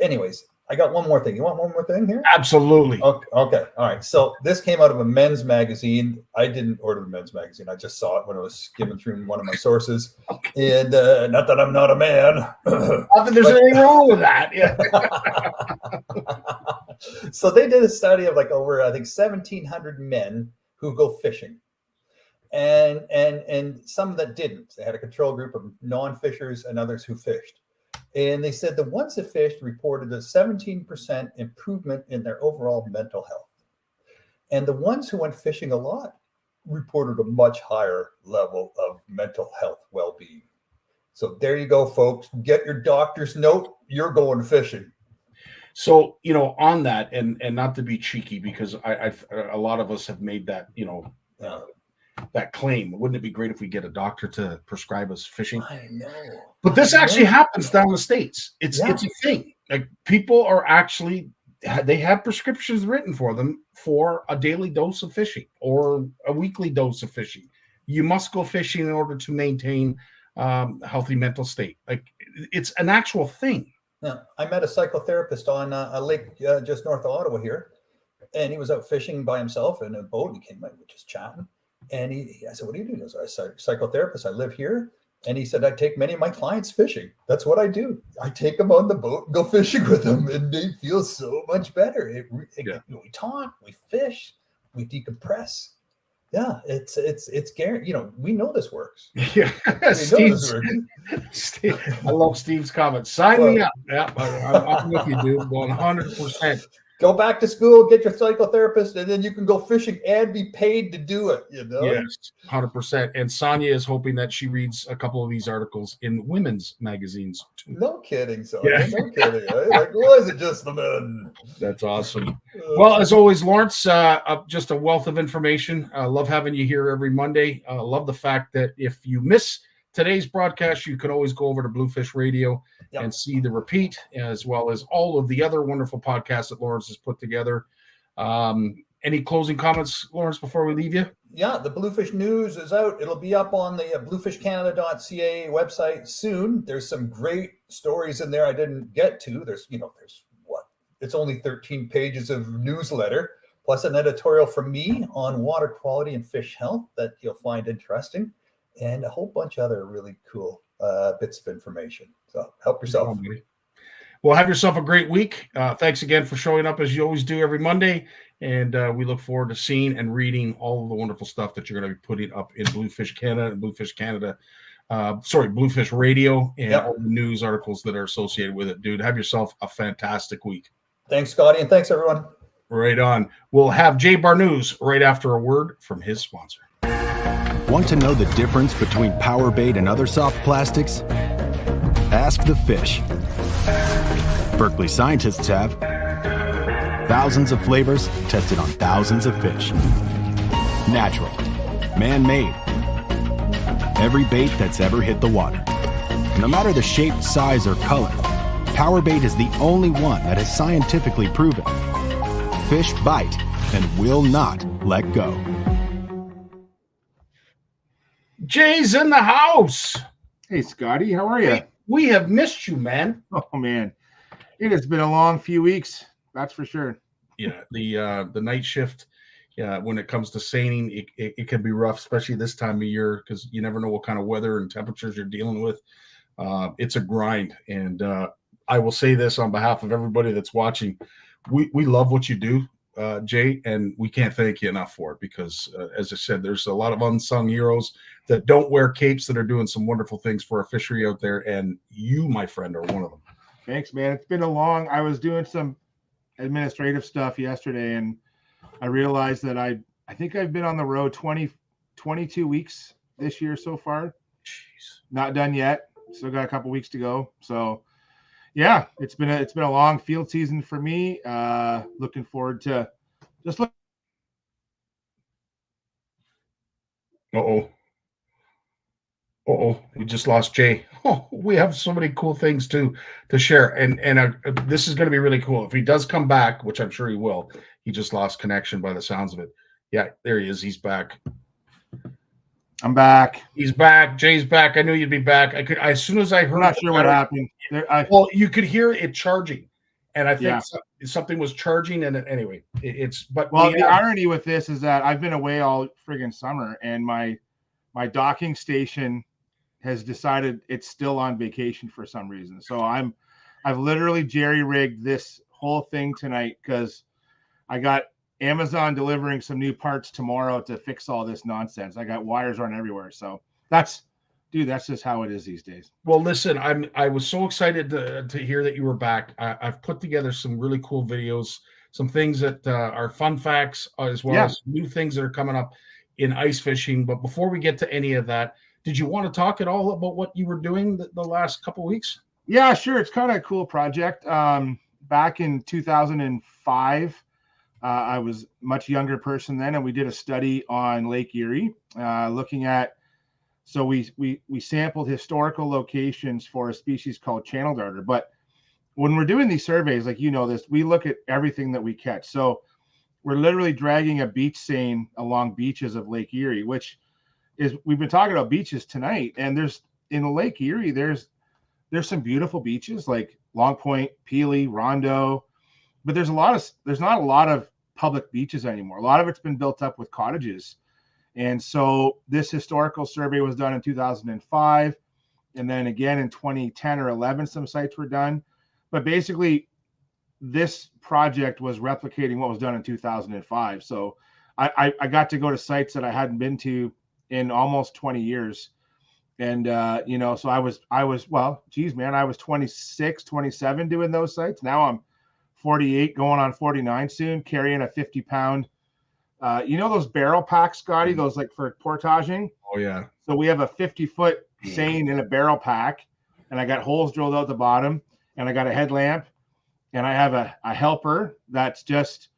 Anyways. I got one more thing. You want one more thing here? Absolutely. Okay. All right. So this came out of a men's magazine. I didn't order the men's magazine. I just saw it when I was skimming through one of my sources. And not that I'm not a man. Not that there's anything wrong with that. Yeah. So they did a study of over, I think, 1,700 men who go fishing. And some that didn't. They had a control group of non-fishers and others who fished. And they said the ones that fished reported a 17% improvement in their overall mental health. And the ones who went fishing a lot reported a much higher level of mental health well-being. So there you go, folks. Get your doctor's note. You're going fishing. So, on that, and not to be cheeky, because a lot of us have made that, that claim. Wouldn't it be great if we get a doctor to prescribe us fishing? I know. But this actually happens down the States. It's a thing. Like, people are actually, they have prescriptions written for them for a daily dose of fishing or a weekly dose of fishing. You must go fishing in order to maintain a healthy mental state. Like, it's an actual thing. Yeah, I met a psychotherapist on a lake just north of Ottawa here, and he was out fishing by himself in a boat. And he came out, we were just chatting, and I said, "What do you do?" He goes, "I'm a psychotherapist. I live here." And he said, "I take many of my clients fishing. That's what I do. I take them on the boat and go fishing with them, and they feel so much better. We talk, we fish, we decompress. Yeah, it's scary. We know this works. Yeah, Steve, I love Steve's comment. Sign me up. Yeah, I'm with you, dude. 100%. Go back to school, get your psychotherapist, and then you can go fishing and be paid to do it. Yes, 100%. And Sonia is hoping that she reads a couple of these articles in women's magazines too. No kidding, Sonia. Yeah. No kidding. Right? Like, why is it just the men? That's awesome. Well, as always, Lawrence, just a wealth of information. Love having you here every Monday. Love the fact that if you miss today's broadcast, you can always go over to Bluefish Radio and see the repeat, as well as all of the other wonderful podcasts that Lawrence has put together. Any closing comments, Lawrence, before we leave you? Yeah, the Bluefish News is out. It'll be up on the bluefishcanada.ca website soon. There's some great stories in there I didn't get to. It's only 13 pages of newsletter, plus an editorial from me on water quality and fish health that you'll find interesting, and a whole bunch of other really cool bits of information. So help yourself. Well, have yourself a great week. Thanks again for showing up as you always do every Monday. And we look forward to seeing and reading all of the wonderful stuff that you're going to be putting up in Bluefish Canada and Bluefish Radio, and all the news articles that are associated with it. Dude, have yourself a fantastic week. Thanks, Scottie, and thanks, everyone. Right on. We'll have Jay Barnews right after a word from his sponsor. Want to know the difference between power bait and other soft plastics? Ask the fish. Berkeley scientists have thousands of flavors tested on thousands of fish. Natural, man-made. Every bait that's ever hit the water. No matter the shape, size, or color, power bait is the only one that is scientifically proven. Fish bite and will not let go. Jay's in the house. Hey, Scottie, how are you? Hey, we have missed you, man. Oh, man. It has been a long few weeks. That's for sure. Yeah, the night shift, when it comes to seining, it can be rough, especially this time of year, because you never know what kind of weather and temperatures you're dealing with. It's a grind. And I will say this on behalf of everybody that's watching. We love what you do, Jay, and we can't thank you enough for it because, as I said, there's a lot of unsung heroes that don't wear capes that are doing some wonderful things for our fishery out there, and you, my friend, are one of them. Thanks, man. It's been I was doing some administrative stuff yesterday, and I realized that I think I've been on the road 22 weeks this year so far. Jeez. Not done yet. Still got a couple weeks to go. So yeah, it's been a long field season for me. Looking forward to just look. We just lost Jay. Oh, we have so many cool things to share, and this is going to be really cool. If he does come back, which I'm sure he will, he just lost connection by the sounds of it. Yeah, there he is. He's back. I'm back. He's back. Jay's back. I knew you'd be back. As soon as I heard. I'm not sure what happened. Well, you could hear it charging, and I think something was charging. And anyway, the irony with this is that I've been away all friggin' summer, and my docking station has decided it's still on vacation for some reason. So I've literally jerry-rigged this whole thing tonight because I got Amazon delivering some new parts tomorrow to fix all this nonsense. I got wires running everywhere. So that's just how it is these days. Well, listen, I was so excited to hear that you were back. I've put together some really cool videos, some things that are fun facts, as well as new things that are coming up in ice fishing. But before we get to any of that, did you want to talk at all about what you were doing the last couple of weeks? Yeah, sure. It's kind of a cool project. Back in 2005, I was a much younger person then, and we did a study on Lake Erie, looking at. So we sampled historical locations for a species called channel darter. But when we're doing these surveys, like this, we look at everything that we catch. So we're literally dragging a beach seine along beaches of Lake Erie, which is, we've been talking about beaches tonight, and there's in Lake Erie, there's some beautiful beaches like Long Point, Peely, Rondo, but there's not a lot of public beaches anymore. A lot of it's been built up with cottages. And so this historical survey was done in 2005. And then again in 2010 or 11, some sites were done. But basically, this project was replicating what was done in 2005. So I got to go to sites that I hadn't been to in almost 20 years. And, so I was, well, geez, man, I was 26, 27 doing those sites. Now I'm 48, going on 49 soon, carrying a 50-pound, those barrel packs, Scottie, those like for portaging. Oh yeah. So we have a 50-foot seine in a barrel pack, and I got holes drilled out the bottom, and I got a headlamp, and I have a helper that's just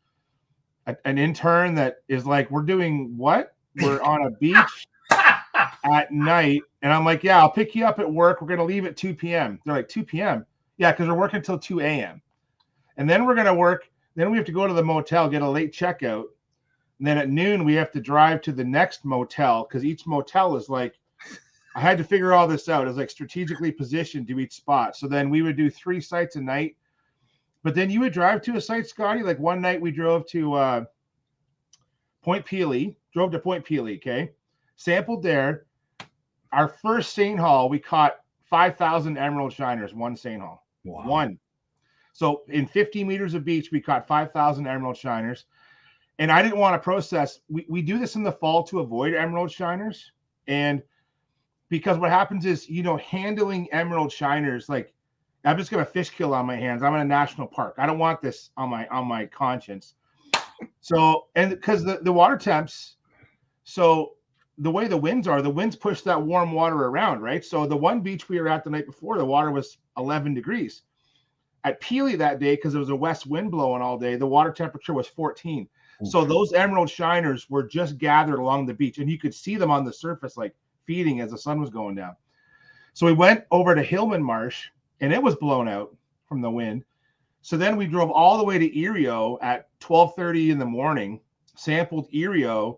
an intern that is like, we're doing what? We're on a beach at night. And I'm like, yeah, I'll pick you up at work. We're going to leave at 2 p.m. They're like, 2 p.m. Yeah, because we're working until 2 a.m. And then we're going to work. Then we have to go to the motel, get a late checkout. And then at noon, we have to drive to the next motel, because each motel is like, I had to figure all this out. It's like strategically positioned to each spot. So then we would do 3 sites a night. But then you would drive to a site, Scottie. Like one night we drove to Point Peely, okay? Sampled there. Our first seine haul, we caught 5,000 emerald shiners, one seine haul. Wow. One. So in 50 meters of beach, we caught 5,000 emerald shiners. And I didn't want to process. We do this in the fall to avoid emerald shiners. And because what happens is, handling emerald shiners, like, I'm just going to fish kill on my hands. I'm in a national park. I don't want this on my conscience. So, and because the water temps, so the way the winds push that warm water around, right? So the one beach we were at the night before, the water was 11 degrees. At Peely that day, because it was a west wind blowing all day, the water temperature was 14. So those emerald shiners were just gathered along the beach, and you could see them on the surface, like feeding as the sun was going down. So we went over to Hillman Marsh, and it was blown out from the wind. So then we drove all the way to Erio at 12:30 in the morning, sampled Erio,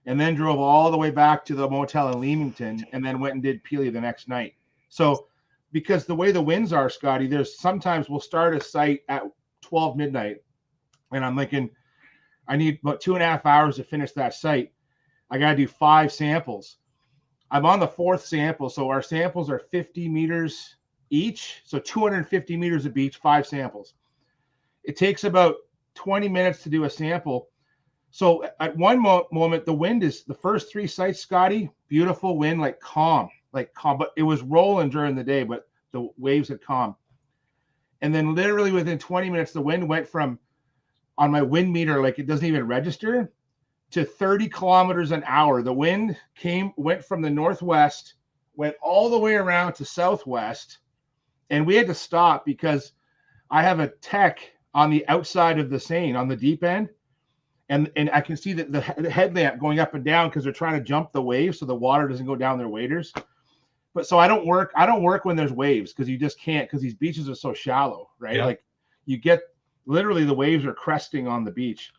and then drove all the way back to the motel in Leamington, and then went and did Peely the next night. So because the way the winds are, Scottie, there's sometimes we'll start a site at 12 midnight, and I'm thinking, I need about 2.5 hours to finish that site. I got to do 5 samples. I'm on the 4th sample. So our samples are 50 meters each. So 250 meters of beach, 5 samples. It takes about 20 minutes to do a sample. So at one moment, the wind is the first 3 sites, Scottie, beautiful wind, like calm, but it was rolling during the day, but the waves had calmed. And then literally within 20 minutes, the wind went from, on my wind meter, like it doesn't even register, to 30 kilometers an hour. The wind went from the northwest, went all the way around to southwest, and we had to stop because I have a tech on the outside of the seine on the deep end, and I can see that the headlamp going up and down because they're trying to jump the waves so the water doesn't go down their waders. But so I don't work when there's waves, because you just can't, because these beaches are so shallow, right? Yeah. Like you get literally the waves are cresting on the beach.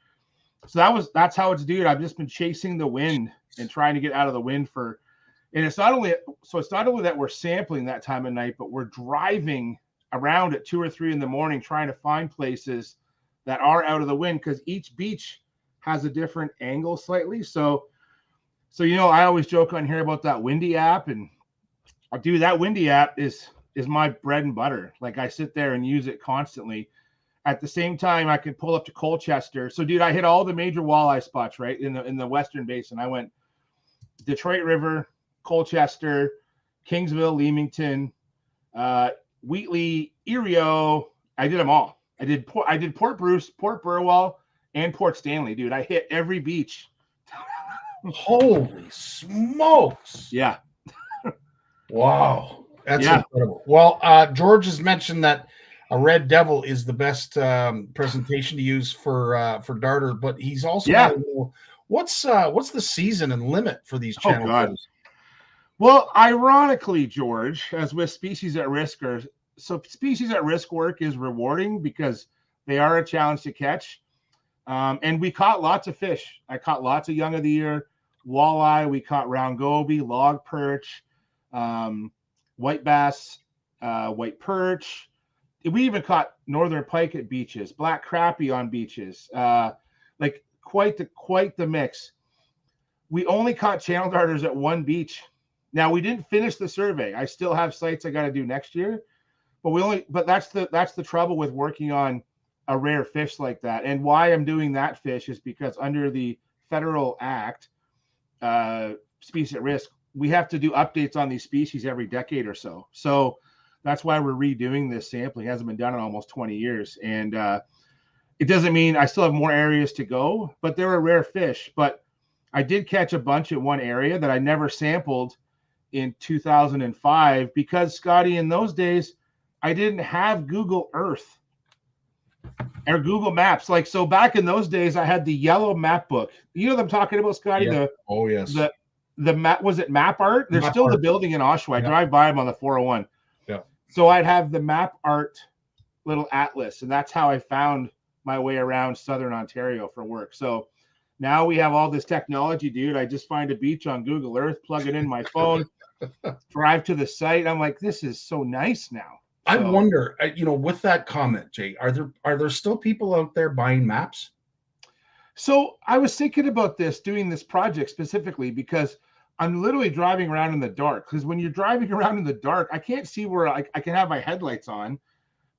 So that's how it's, dude. I've just been chasing the wind and trying to get out of the wind and it's not only that we're sampling that time of night, but we're driving around at 2 or 3 in the morning trying to find places that are out of the wind, because each beach has a different angle slightly. So I always joke on here about that Windy app, and dude, that Windy app is my bread and butter. Like I sit there and use it constantly. At the same time, I can pull up to Colchester. So, dude, I hit all the major walleye spots, right, in the Western Basin. I went Detroit River, Colchester, Kingsville, Leamington, Wheatley, Erio. I did them all. I did Port Bruce, Port Burwell, and Port Stanley, dude. I hit every beach. Holy smokes! Yeah. Wow, that's incredible. Well, George has mentioned that a red devil is the best presentation to use for darter, but he's also Yeah. wanted to know, what's the season and limit for these Oh, channel God. shows? Well, ironically, George, as with species at risk, species at risk work is rewarding because they are a challenge to catch. And we caught lots of fish. I caught lots of young of the year, walleye. We caught round goby, log perch, white bass, white perch. We even caught northern pike at beaches, black crappie on beaches, like quite the mix. We only caught channel darters at one beach. Now we didn't finish the survey. I still have sites I got to do next year, but that's the trouble with working on a rare fish like that. And why I'm doing that fish is because under the federal act, species at risk, we have to do updates on these species every decade or so. So that's why we're redoing this sampling. It hasn't been done in almost 20 years. And it doesn't mean I still have more areas to go, but they're a rare fish. But I did catch a bunch at one area that I never sampled in 2005 because, Scottie, in those days, I didn't have Google Earth or Google Maps. Like, so back in those days, I had the yellow map book. You know what I'm talking about, Scottie? Yeah. Oh, yes. The map, was it Map Art? There's still the building in Oshawa. I drive by them on the 401. Yeah. So I'd have the Map Art little atlas, and that's how I found my way around Southern Ontario for work. So now we have all this technology, dude. I just find a beach on Google Earth, plug it in my phone, drive to the site. I'm like, this is so nice now. I wonder, with that comment, Jay, are there still people out there buying maps? So I was thinking about doing this project specifically because I'm literally driving around in the dark. Because when you're driving around in the dark, I can't see where I can have my headlights on.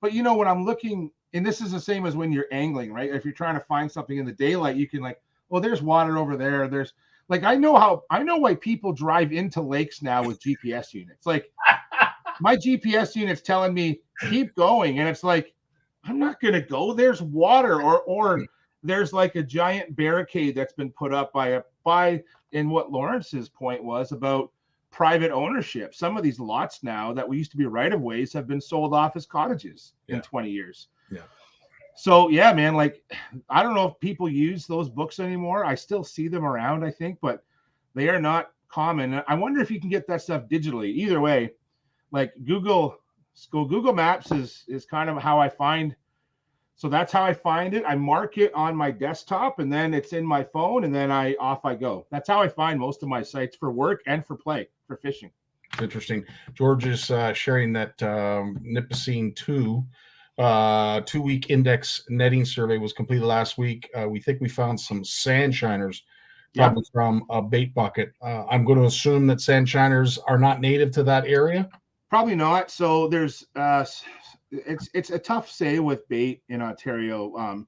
But when I'm looking, and this is the same as when you're angling, right? If you're trying to find something in the daylight, you can there's water over there. There's I know why people drive into lakes now with GPS units. Like my GPS unit's telling me keep going, and it's like I'm not gonna go. There's water, or there's like a giant barricade that's been put up by in what Lawrence's point was about private ownership. Some of these lots now that we used to be right of ways have been sold off as cottages in 20 years. Yeah. So yeah, man, I don't know if people use those books anymore. I still see them around, I think, but they are not common. I wonder if you can get that stuff digitally. Either way, Google Maps is kind of how I find. So that's how I find it. I mark it on my desktop, and then it's in my phone, and then off I go. That's how I find most of my sites for work and for play, for fishing. Interesting. George is sharing that Nipissing 2 2-week index netting survey was completed last week. We think we found some sand shiners, probably from a bait bucket. I'm going to assume that sand shiners are not native to that area. Probably not. So there's it's a tough say with bait in Ontario.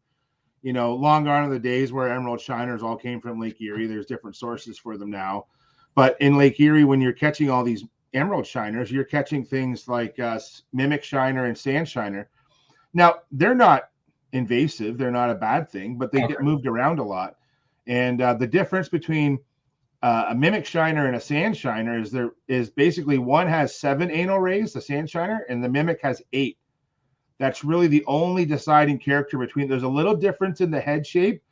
Long gone are the days where emerald shiners all came from Lake Erie. There's different sources for them now, but in Lake Erie, when you're catching all these emerald shiners, you're catching things like mimic shiner and sand shiner. Now, they're not invasive. They're not a bad thing, but they get moved around a lot. And the difference between a mimic shiner and a sand shiner is basically one has 7 anal rays, the sand shiner, and the mimic has 8. That's really the only deciding character between. There's a little difference in the head shape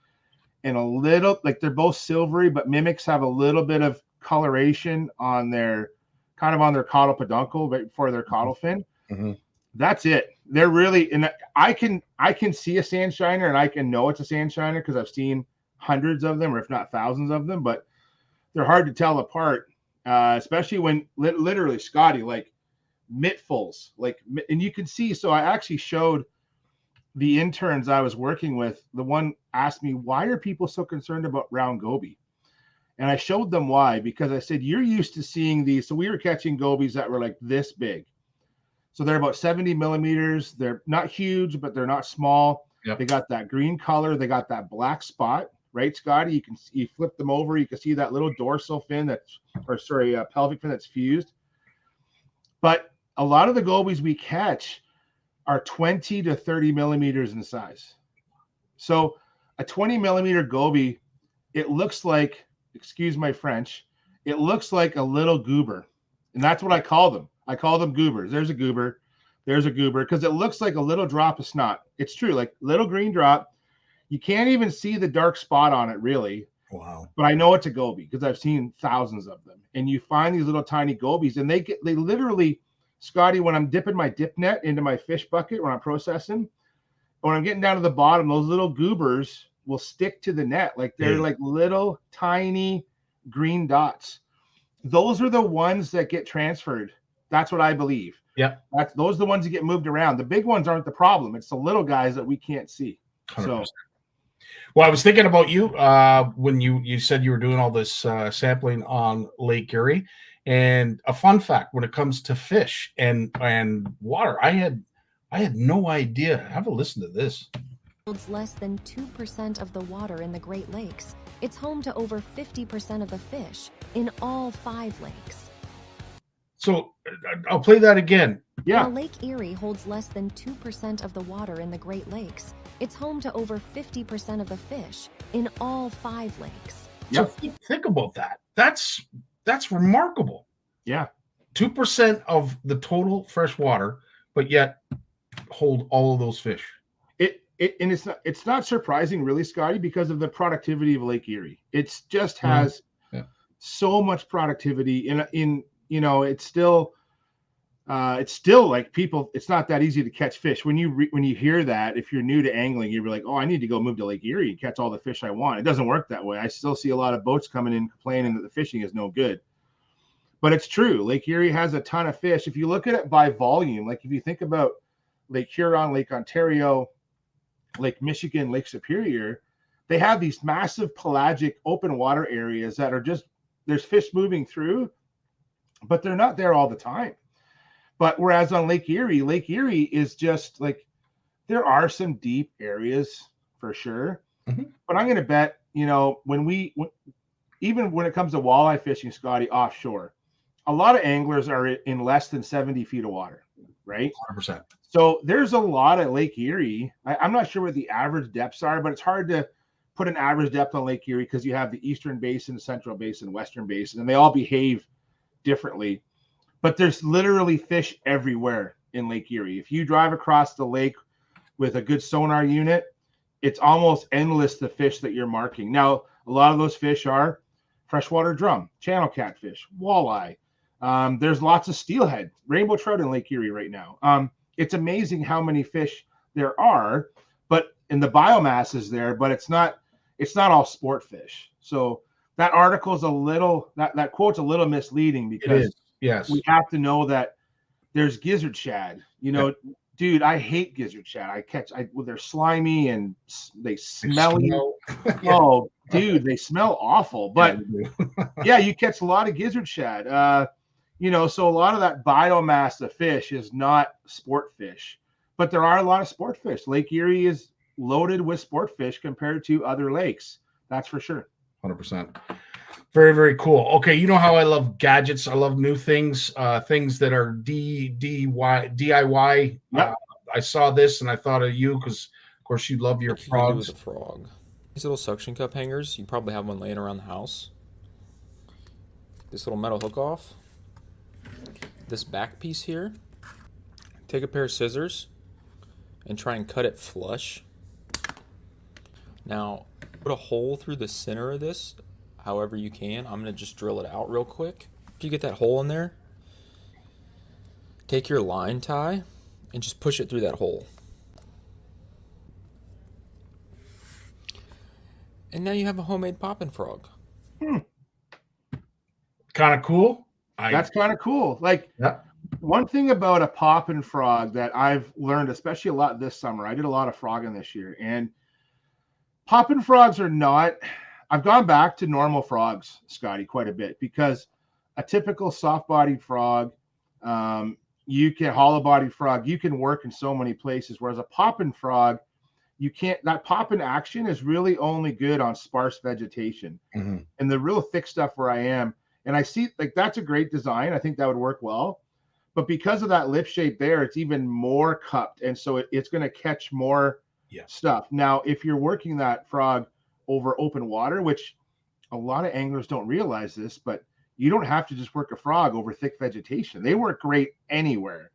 and a little, they're both silvery, but mimics have a little bit of coloration on their caudal peduncle right before their caudal fin. Mm-hmm. That's it. They're really, and I can see a sand shiner and I can know it's a sand shiner because I've seen hundreds of them, or if not thousands of them, but they're hard to tell apart, especially when literally, Scottie, mittfuls, and you can see. So I actually showed the interns I was working with. The one asked me, why are people so concerned about round goby? And I showed them why, because I said, you're used to seeing these. So we were catching gobies that were like this big. So they're about 70 millimeters. They're not huge, but they're not small. Yep. They got that green color. They got that black spot, right, Scottie? You flip them over. You can see that little dorsal fin pelvic fin that's fused. But a lot of the gobies we catch are 20 to 30 millimeters in size. So a 20 millimeter goby, it looks like, excuse my French, it looks like a little goober. And that's what I call them. I call them goobers. There's a goober. There's a goober, because it looks like a little drop of snot. It's true, like little green drop. You can't even see the dark spot on it, really. Wow. But I know it's a goby because I've seen thousands of them. And you find these little tiny gobies, and they literally, Scottie, when I'm dipping my dip net into my fish bucket, when I'm processing, when I'm getting down to the bottom, those little goobers will stick to the net. Like they're like little tiny green dots. Those are the ones that get transferred. That's what I believe. Yeah. Those are the ones that get moved around. The big ones aren't the problem. It's the little guys that we can't see. 100%. So, well, I was thinking about you when you said you were doing all this sampling on Lake Erie. And a fun fact when it comes to fish and water, I had no idea. Have a listen to this. Holds less than 2% of the water in the Great Lakes. It's home to over 50% of the fish in all 5 lakes. So I'll play that again. yeah. While Lake Erie holds less than 2% of the water in the Great Lakes, it's home to over 50% of the fish in all 5 lakes. So think about that. That's remarkable. Yeah. 2% of the total fresh water, but yet hold all of those fish. And it's not surprising, really, Scottie, because of the productivity of Lake Erie. It's just has so much productivity in it's still like people. It's not that easy to catch fish. When you hear that, if you're new to angling, you're like, oh, I need to go move to Lake Erie and catch all the fish I want. It doesn't work that way. I still see a lot of boats coming in complaining that the fishing is no good. But it's true. Lake Erie has a ton of fish. If you look at it by volume, like if you think about Lake Huron, Lake Ontario, Lake Michigan, Lake Superior, they have these massive pelagic open water areas that are just, there's fish moving through, but they're not there all the time. But whereas on Lake Erie is just like, there are some deep areas for sure. Mm-hmm. But I'm going to bet, even when it comes to walleye fishing, Scottie, offshore, a lot of anglers are in less than 70 feet of water, right? 100%. So there's a lot of Lake Erie. I'm not sure what the average depths are, but it's hard to put an average depth on Lake Erie because you have the Eastern Basin, Central Basin, Western Basin, and they all behave differently. But there's literally fish everywhere in Lake Erie. If you drive across the lake with a good sonar unit, it's almost endless the fish that you're marking. Now, a lot of those fish are freshwater drum, channel catfish, walleye. There's lots of steelhead, rainbow trout in Lake Erie right now. It's amazing how many fish there are, and the biomass is there, but it's not all sport fish. So that article is that quote's a little misleading because we have to know that there's gizzard shad. Dude, I hate gizzard shad. They're slimy and they smelly. Oh, dude, they smell awful. But you catch a lot of gizzard shad. So a lot of that biomass of fish is not sport fish, but there are a lot of sport fish. Lake Erie is loaded with sport fish compared to other lakes. That's for sure. 100%. Very, very cool. Okay. You know how I love gadgets. I love new things, things that are DIY. Yep. I saw this and I thought of you because, of course, you love your frogs. With a frog. These little suction cup hangers, you probably have one laying around the house. This little metal hook off. This back piece here, take a pair of scissors and try and cut it flush. Now, put a hole through the center of this however you can. I'm going to just drill it out real quick. If you get that hole in there, take your line tie and just push it through that hole. And now you have a homemade poppin' frog. Kind of cool. That's kind of cool. Like, one thing about a poppin' frog that I've learned, especially a lot this summer, I did a lot of frogging this year, and poppin' frogs are not, I've gone back to normal frogs, Scottie, quite a bit, because a typical soft-bodied frog, hollow-bodied frog, you can work in so many places, whereas a poppin' frog, you can't, that poppin' action is really only good on sparse vegetation. Mm-hmm. And the real thick stuff where I am, and I see, like, that's a great design. I think that would work well. But because of that lip shape there, it's even more cupped. And so it's going to catch more stuff. Now, if you're working that frog over open water, which a lot of anglers don't realize this, but you don't have to just work a frog over thick vegetation. They work great anywhere.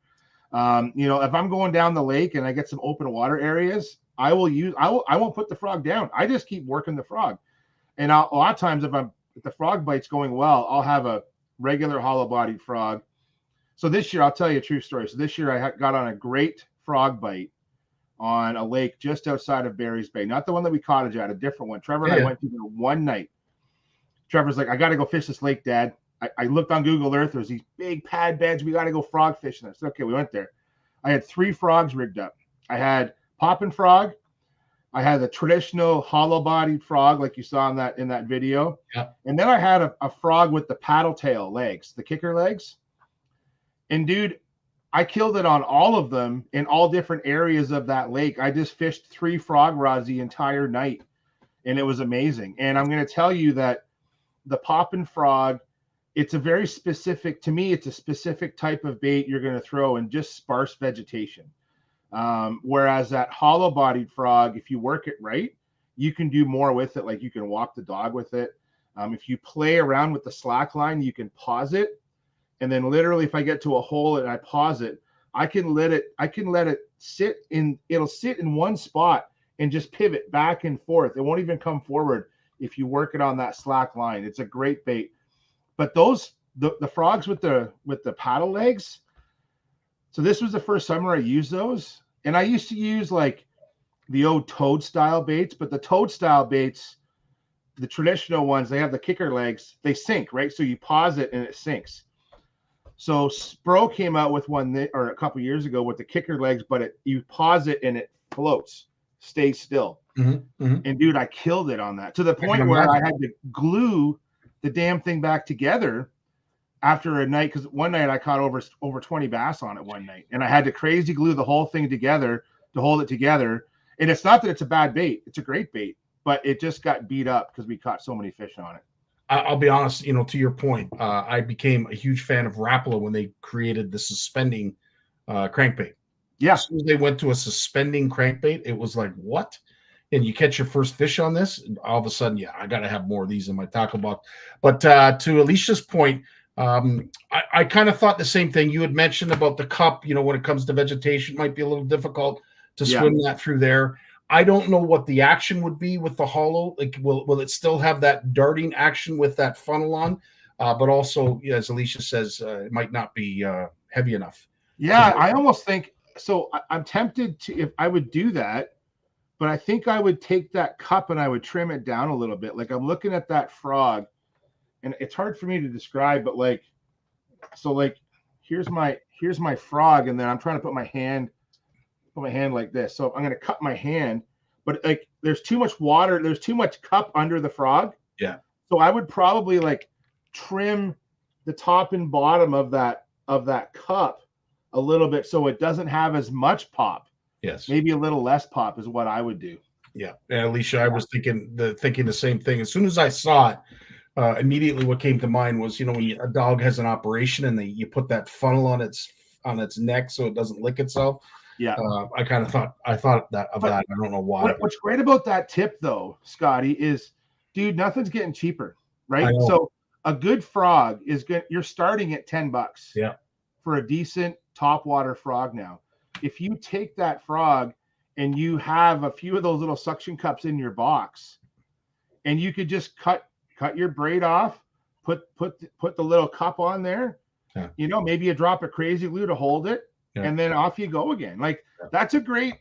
You know, if I'm going down the lake and I get some open water areas, I won't put the frog down. I just keep working the frog. And a lot of times if the frog bite's going well, I'll have a regular hollow-bodied frog. So this year, I'll tell you a true story. So this year I got on a great frog bite on a lake just outside of Barry's Bay. Not the one that we cottage at, a different one. Trevor and I went to there one night. Trevor's like, I got to go fish this lake, Dad. I looked on Google Earth. There's these big pad beds. We got to go frog fishing. I said, okay, we went there. I had 3 frogs rigged up. I had poppin' frog. I had the traditional hollow-bodied frog like you saw in that video. Yeah. And then I had a frog with the paddle tail legs, the kicker legs. And dude, I killed it on all of them in all different areas of that lake. I just fished 3 frog rods the entire night, and it was amazing. And I'm going to tell you that the poppin' frog, it's a very specific, to me, it's a specific type of bait you're going to throw in just sparse vegetation. Whereas that hollow-bodied frog, if you work it right, you can do more with it. Like you can walk the dog with it. If you play around with the slack line, you can pause it. And then literally if I get to a hole and I pause it, I can let it sit in, it'll sit in one spot and just pivot back and forth. It won't even come forward if you work it on that slack line. It's a great bait. But the frogs with the paddle legs, so this was the first summer I used those. And I used to use like the old toad style baits, but the toad style baits, the traditional ones, they have the kicker legs, they sink, right? So you pause it and it sinks. So Spro came out with one or a couple years ago with the kicker legs, but you pause it and it floats, stays still. Mm-hmm, mm-hmm. And dude, I killed it on that to the point where I had to glue the damn thing back together after a night, because one night I caught over 20 bass on it one night, and I had to crazy glue the whole thing together to hold it together. And it's not that it's a bad bait; it's a great bait, but it just got beat up because we caught so many fish on it. I'll be honest, you know, to your point, I became a huge fan of Rapala when they created the suspending crankbait. Yeah, as soon as they went to a suspending crankbait, it was like, what? And you catch your first fish on this, and all of a sudden, yeah, I got to have more of these in my tackle box. But to Alicia's point, I kind of thought the same thing. You had mentioned about the cup, you know, when it comes to vegetation, might be a little difficult to swim that through there. I don't know what the action would be with the hollow. Like, will it still have that darting action with that funnel on? But also, as Alicia says, it might not be heavy enough. Yeah, I almost think so. I'm tempted to, if I would do that, but I think I would take that cup and I would trim it down a little bit. Like I'm looking at that frog, and it's hard for me to describe, but like, so like, here's my frog, and then I'm trying to put my hand like this. So I'm going to cut my hand, but like, there's too much water. There's too much cup under the frog. Yeah. So I would probably like trim the top and bottom of that cup a little bit, so it doesn't have as much pop. Yes. Maybe a little less pop is what I would do. Yeah. And Alicia, I was thinking the same thing. As soon as I saw it, immediately what came to mind was, you know, when a dog has an operation and you put that funnel on its neck so it doesn't lick itself. Yeah. I thought that of that. I don't know why. What's great about that tip though, Scotty, is, dude, nothing's getting cheaper, right? So a good frog is good. You're starting at $10. Yeah. For a decent topwater frog now. If you take that frog and you have a few of those little suction cups in your box, and you could just cut your braid off, put the little cup on there, you know, maybe you drop a crazy glue to hold it, and then off you go again. Like that's a great,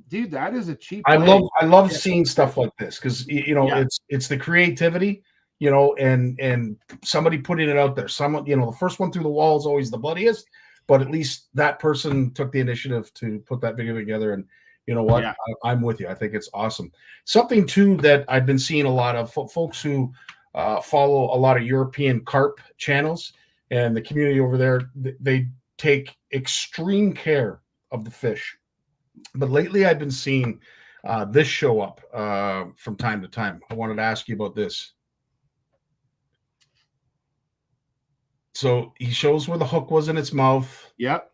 dude. That is a cheap. I love seeing stuff like this because you know it's the creativity, you know, and somebody putting it out there. Someone, you know, the first one through the wall is always the bloodiest. But at least that person took the initiative to put that video together. And you know what? I'm with you. I think it's awesome. Something, too, that I've been seeing a lot of folks who follow a lot of European carp channels, and the community over there, they take extreme care of the fish. But lately I've been seeing this show up from time to time. I wanted to ask you about this. So he shows where the hook was in its mouth. Yep.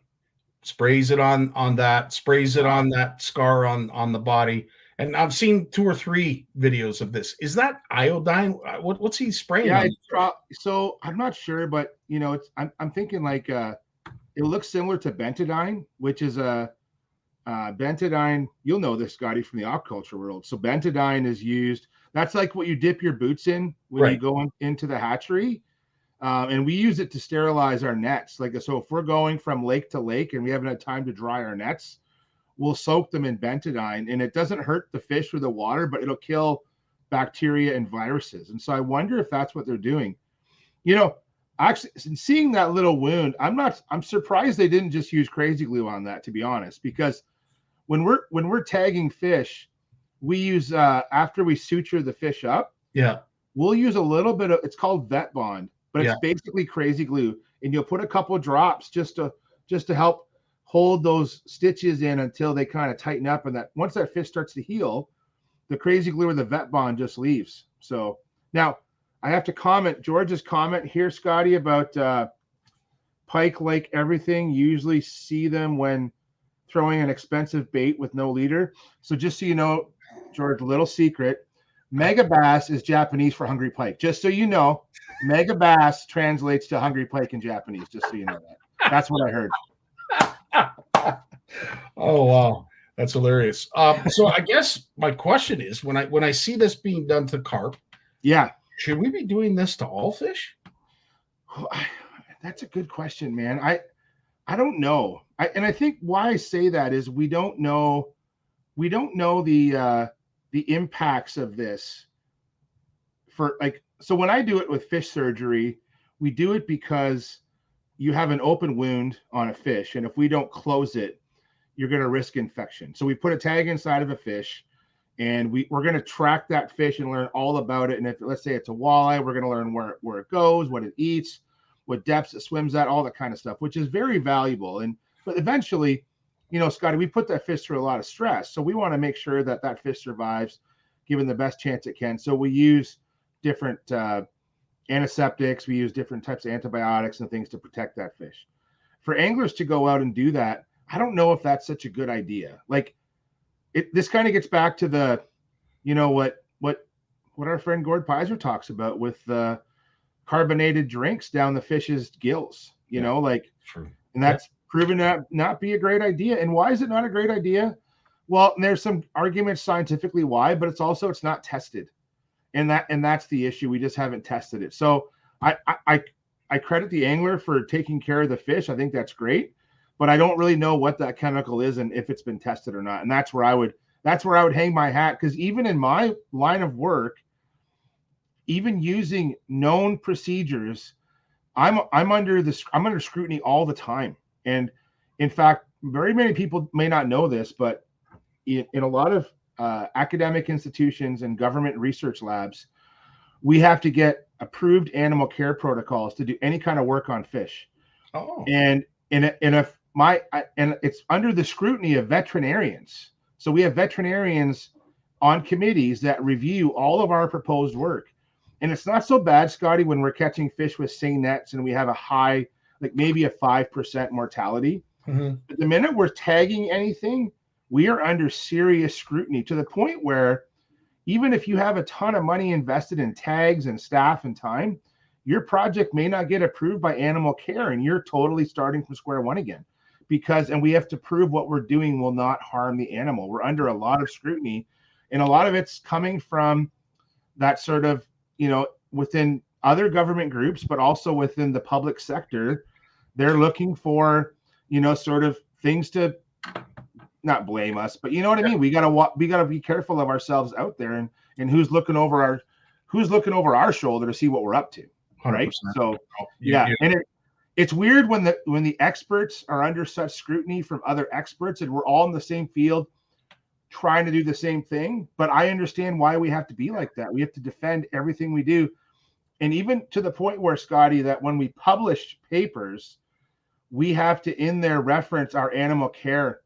Sprays it on that. Sprays it on that scar on the body. And I've seen 2 or 3 videos of this. Is that iodine? What's he spraying? Yeah. So I'm not sure, but you know, I'm thinking like it looks similar to bentadine, which is a bentadine. You'll know this, Scottie, from the aquaculture world. So bentadine is used. That's like what you dip your boots in when you go into the hatchery. And we use it to sterilize our nets. Like, so if we're going from lake to lake and we haven't had time to dry our nets, we'll soak them in bentadine, and it doesn't hurt the fish or the water, but it'll kill bacteria and viruses. And so I wonder if that's what they're doing. You know, actually seeing that little wound, I'm surprised they didn't just use crazy glue on that, to be honest, because when we're tagging fish, we use after we suture the fish up, we'll use a little bit of, it's called vet bond, but it's basically crazy glue, and you'll put a couple of drops just to help hold those stitches in until they kind of tighten up, and that once that fish starts to heal, the crazy glue or the vet bond just leaves. So now I have to comment George's comment here, Scottie, about pike like everything. Usually see them when throwing an expensive bait with no leader. So just so you know, George, little secret, mega bass is Japanese for hungry pike. Just so you know, mega bass translates to hungry pike in Japanese, just so you know that. That's what I heard. Oh, wow. That's hilarious. So I guess my question is, when I see this being done to carp, should we be doing this to all fish? That's a good question, man. I don't know. And I think why I say that is we don't know the impacts of this for, like, so when I do it with fish surgery, we do it because you have an open wound on a fish, and if we don't close it, you're going to risk infection. So we put a tag inside of a fish, and we're going to track that fish and learn all about it. And if, let's say it's a walleye, we're going to learn where it goes, what it eats, what depths it swims at, all that kind of stuff, which is very valuable. But eventually, you know, Scottie, we put that fish through a lot of stress. So we want to make sure that that fish survives, given the best chance it can. So we use different antiseptics, we use different types of antibiotics and things to protect that fish. For anglers to go out and do that, I don't know if that's such a good idea. Like, this kind of gets back to the, you know, what our friend Gord Pizer talks about with the carbonated drinks down the fish's gills, you know, like, and that's proven to not be a great idea. And why is it not a great idea? Well, there's some arguments scientifically why, but it's not tested. And that's the issue. We just haven't tested it. So I credit the angler for taking care of the fish. I think that's great, but I don't really know what that chemical is and if it's been tested or not. And that's where I would hang my hat, because even in my line of work, even using known procedures, I'm under scrutiny all the time. And in fact, very many people may not know this, but in a lot of academic institutions and government research labs, we have to get approved animal care protocols to do any kind of work on fish. And it's under the scrutiny of veterinarians. So we have veterinarians on committees that review all of our proposed work. And it's not so bad, Scottie, when we're catching fish with seine nets and we have a high, like maybe a 5% mortality. But the minute we're tagging anything, we are under serious scrutiny, to the point where even if you have a ton of money invested in tags and staff and time, your project may not get approved by animal care, and you're totally starting from square one again, and we have to prove what we're doing will not harm the animal. We're under a lot of scrutiny, and a lot of it's coming from that sort of, you know, within other government groups, but also within the public sector. They're looking for, you know, sort of things to not blame us, but you know what I mean? We gotta be careful of ourselves out there, and who's looking over our shoulder to see what we're up to. 100%. Right. So and it's weird when the experts are under such scrutiny from other experts, and we're all in the same field trying to do the same thing. But I understand why we have to be like that. We have to defend everything we do. And even to the point where, Scottie, that when we publish papers, we have to in there reference our animal care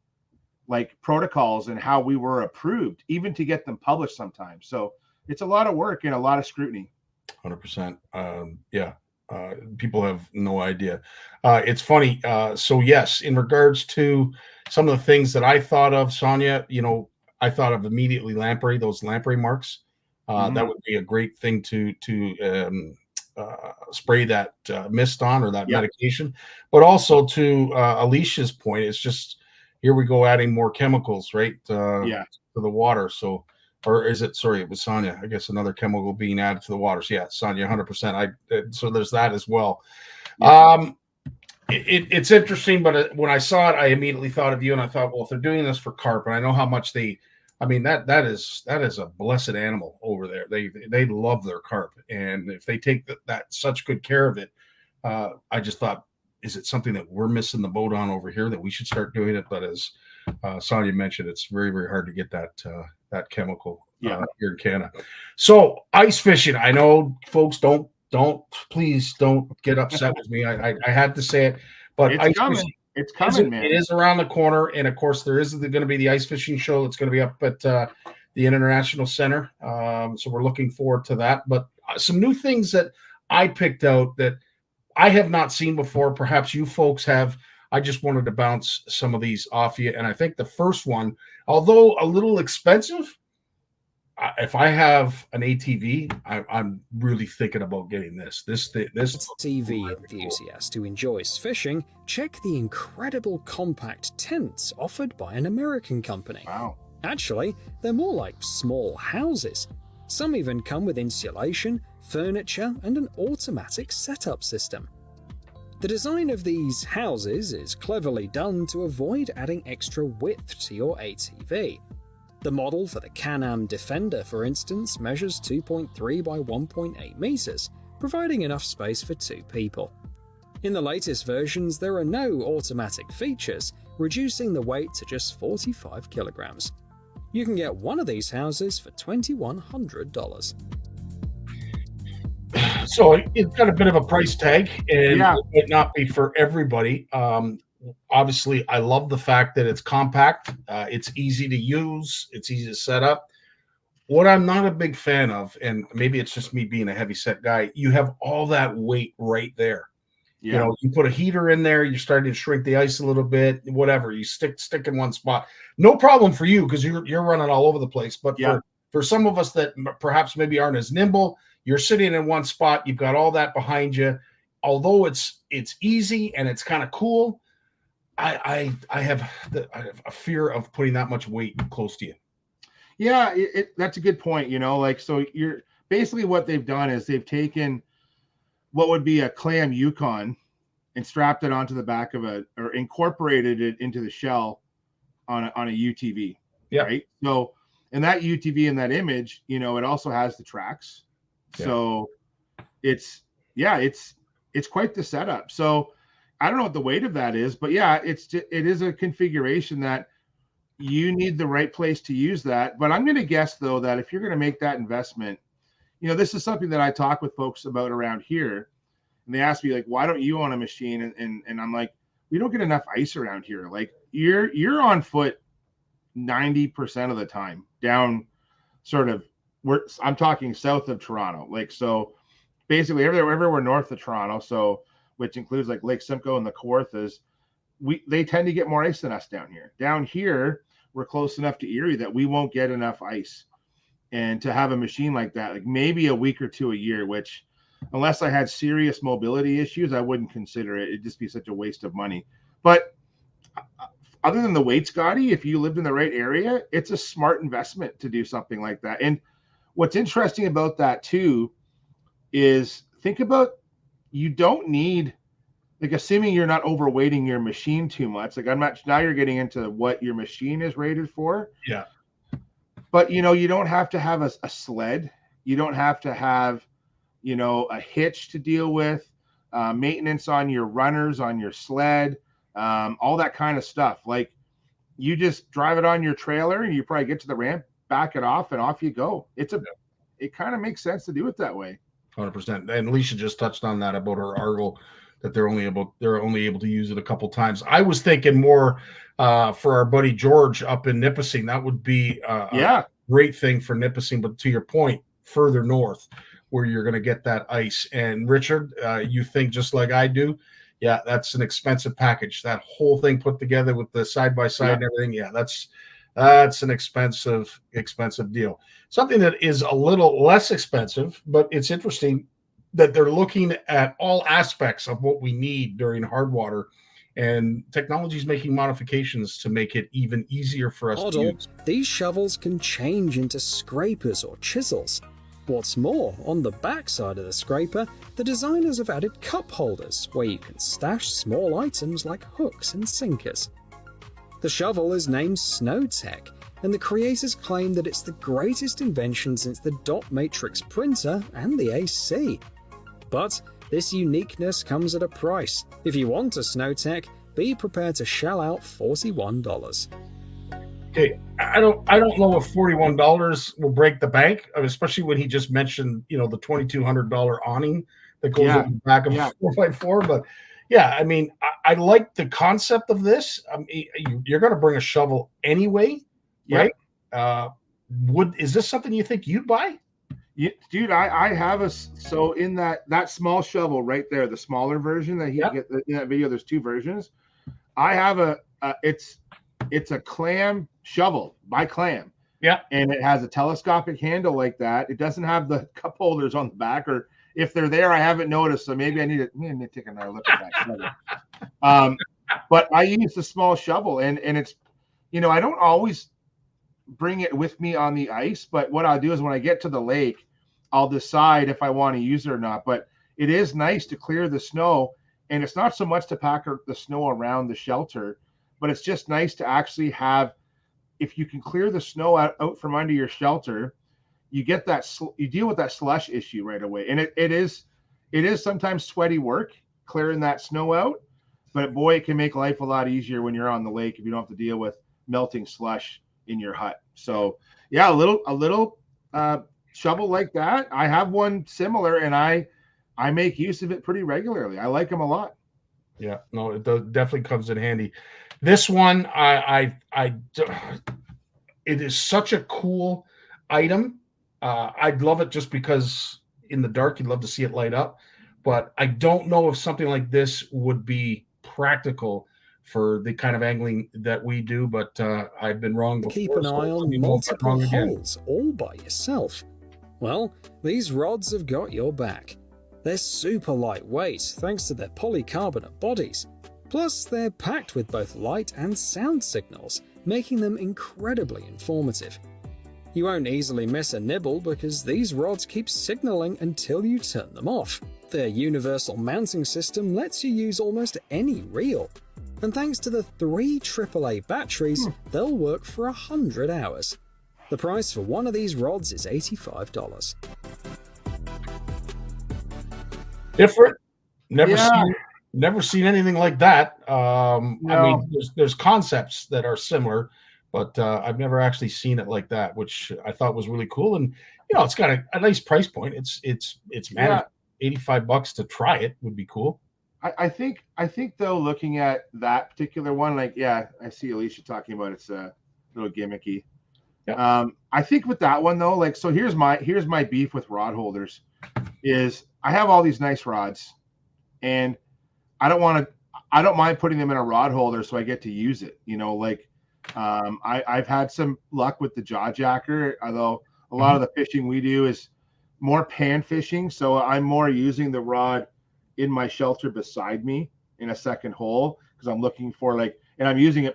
like protocols and how we were approved, even to get them published sometimes. So it's a lot of work and a lot of scrutiny. 100%. People have no idea. It's funny. So yes, in regards to some of the things that I thought of, Sonia, you know, I thought of immediately lamprey, those lamprey marks. That would be a great thing to spray that mist on, or that Yeah. medication. But also to Alicia's point, it's just here we go adding more chemicals, right? Yeah. To the water. So, or is it? Sorry, it was Sonia. I guess another chemical being added to the water. So yeah, Sonia, 100%. So there's that as well. Yeah. It's interesting, but when I saw it, I immediately thought of you, and I thought, well, if they're doing this for carp, and I know how much that is a blessed animal over there. They love their carp, and if they take that such good care of it, I just thought, is it something that we're missing the boat on over here that we should start doing it? But as Sonia mentioned, it's very, very hard to get that chemical here in Canada. So ice fishing, I know folks please don't get upset with me. I had to say it, but it's coming. It's coming, man. It is around the corner, and of course, there is going to be the ice fishing show that's going to be up at the International Center. So we're looking forward to that. But some new things that I picked out that I have not seen before. Perhaps you folks have. I just wanted to bounce some of these off you, and I think the first one, although a little expensive, if I have an ATV, I'm really thinking about getting this. TV enthusiast who enjoys fishing, check the incredible compact tents offered by an American company. Wow. Actually, they're more like small houses. Some even come with insulation, furniture, and an automatic setup system. The design of these houses is cleverly done to avoid adding extra width to your ATV. The model for the Can-Am Defender, for instance, measures 2.3 by 1.8 meters, providing enough space for 2 people. In the latest versions, there are no automatic features, reducing the weight to just 45 kilograms. You can get one of these houses for $2,100. So it's got a bit of a price tag, and it might not be for everybody. Obviously, I love the fact that it's compact. It's easy to use. It's easy to set up. What I'm not a big fan of, and maybe it's just me being a heavy set guy, you have all that weight right there. Yeah. You know, you put a heater in there, you're starting to shrink the ice a little bit, whatever. You stick in one spot. No problem for you because you're running all over the place. But for some of us that perhaps maybe aren't as nimble, you're sitting in one spot. You've got all that behind you. Although it's easy and it's kind of cool, I have a fear of putting that much weight close to you. Yeah, that's a good point. You know, like, so you're basically, what they've done is they've taken what would be a clam Yukon and strapped it onto the back of or incorporated it into the shell on a UTV. Yeah. Right. So, and that UTV in that image, you know, it also has the tracks. Yeah. So it's quite the setup. So I don't know what the weight of that is, but yeah, it is a configuration that you need the right place to use that. But I'm going to guess, though, that if you're going to make that investment, you know, this is something that I talk with folks about around here, and they ask me, like, why don't you own a machine? And I'm like, we don't get enough ice around here. Like, you're on foot 90% of the time down sort of I'm talking south of Toronto. Like, so basically everywhere north of Toronto, so which includes like Lake Simcoe and the Kawarthas, they tend to get more ice than us down here. Down here, we're close enough to Erie that we won't get enough ice. And to have a machine like that, like maybe a week or two a year, which unless I had serious mobility issues, I wouldn't consider it. It'd just be such a waste of money. But other than the weight, Scottie, if you lived in the right area, it's a smart investment to do something like that. And what's interesting about that too is think about, you don't need, like, assuming you're not overweighting your machine too much. Like, now you're getting into what your machine is rated for. Yeah. But, you know, you don't have to have a sled. You don't have to have, you know, a hitch to deal with, maintenance on your runners, on your sled, all that kind of stuff. Like, you just drive it on your trailer and you probably get to the ramp, back it off, and off you go. It kind of makes sense to do it that way. 100%. And Alicia just touched on that about her Argo, that they're only able to use it a couple times. I was thinking more for our buddy George up in Nipissing. That would be a great thing for Nipissing. But to your point, further north, where you're going to get that ice. And Richard, you think just like I do. Yeah, that's an expensive package. That whole thing put together with the side-by-side and everything. Yeah, that's an expensive deal. Something that is a little less expensive, but it's interesting. that they're looking at all aspects of what we need during hard water, and technology is making modifications to make it even easier for us to Model, use. these shovels can change into scrapers or chisels. What's more, on the back side of the scraper, the designers have added cup holders where you can stash small items like hooks and sinkers. The shovel is named SnowTech, and the creators claim that it's the greatest invention since the dot matrix printer and the AC. But this uniqueness comes at a price. If you want a SnowTech, be prepared to shell out $41. Okay, I don't know if $41 will break the bank, especially when he just mentioned, the $2,200 awning that goes on the back of a 4x4. But yeah, I mean, I like the concept of this. I mean, you're going to bring a shovel anyway, right? Is this something you think you'd buy? Yeah, dude, I have so in that small shovel right there, the smaller version that he get in that video. There's two versions. I have it's a clam shovel by Clam. Yeah, and it has a telescopic handle like that. It doesn't have the cup holders on the back, or if they're there, I haven't noticed. So maybe I need to take another look at that. But I use the small shovel, and it's, I don't always bring it with me on the ice, but what I'll do is when I get to the lake, I'll decide if I want to use it or not. But it is nice to clear the snow, and it's not so much to pack the snow around the shelter, but it's just nice to actually have, if you can clear the snow out from under your shelter, you get that, you deal with that slush issue right away. And it is sometimes sweaty work clearing that snow out, but boy, it can make life a lot easier when you're on the lake if you don't have to deal with melting slush in your hut. So yeah, a little shovel like that. I have one similar, and I make use of it pretty regularly. I like them a lot. Yeah, no, it definitely comes in handy. This one, it is such a cool item. I'd love it just because in the dark, you'd love to see it light up. But I don't know if something like this would be practical for the kind of angling that we do. But I've been wrong before. Keep an eye on multiple holes all by yourself. Well, these rods have got your back. They're super lightweight thanks to their polycarbonate bodies. Plus, they're packed with both light and sound signals, making them incredibly informative. You won't easily miss a nibble because these rods keep signaling until you turn them off. Their universal mounting system lets you use almost any reel. And thanks to the 3 AAA batteries, they'll work for 100 hours. The price for one of these rods is $85. Different. Never seen anything like that. No. I mean, there's concepts that are similar, but I've never actually seen it like that, which I thought was really cool. And it's got a nice price point. It's manageable. $85 to try it would be cool. I think though, looking at that particular one, I see Alicia talking about it's a little gimmicky. Yeah. I think with that one though, so here's my beef with rod holders is I have all these nice rods, and I don't mind putting them in a rod holder so I get to use it. I've had some luck with the jaw jacker, although a lot of the fishing we do is more pan fishing. So I'm more using the rod in my shelter beside me in a second hole because I'm looking for and I'm using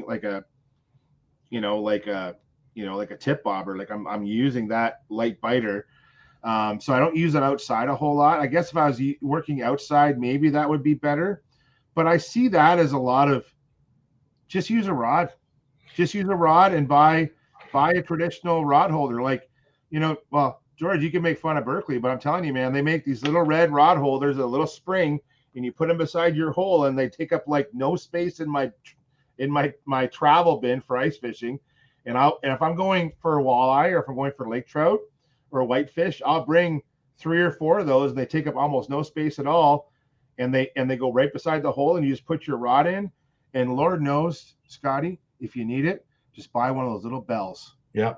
like a tip bobber. I'm using that light biter. So I don't use it outside a whole lot. I guess if I was working outside, maybe that would be better. But I see that as a lot of just use a rod and buy a traditional rod holder. Well, George, you can make fun of Berkeley, but I'm telling you, man, they make these little red rod holders, a little spring, and you put them beside your hole, and they take up no space in my travel bin for ice fishing. And if I'm going for a walleye or if I'm going for lake trout or a whitefish, I'll bring 3 or 4 of those, and they take up almost no space at all. And they go right beside the hole, and you just put your rod in. And Lord knows, Scottie, if you need it, just buy one of those little bells. Yeah.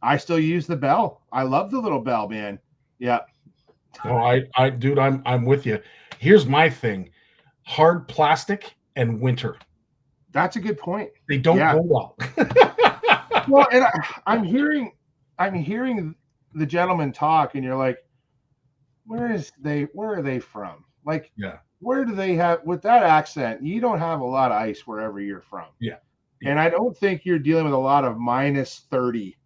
I still use the bell. I love the little bell, man. Yeah. Oh, dude, I'm with you. Here's my thing: hard plastic and winter. That's a good point. They don't go well. Well, and I'm hearing the gentleman talk, and you're like, where are they from? Like, Yeah. where do they have, with that accent, you don't have a lot of ice wherever you're from. Yeah. And I don't think you're dealing with a lot of -30,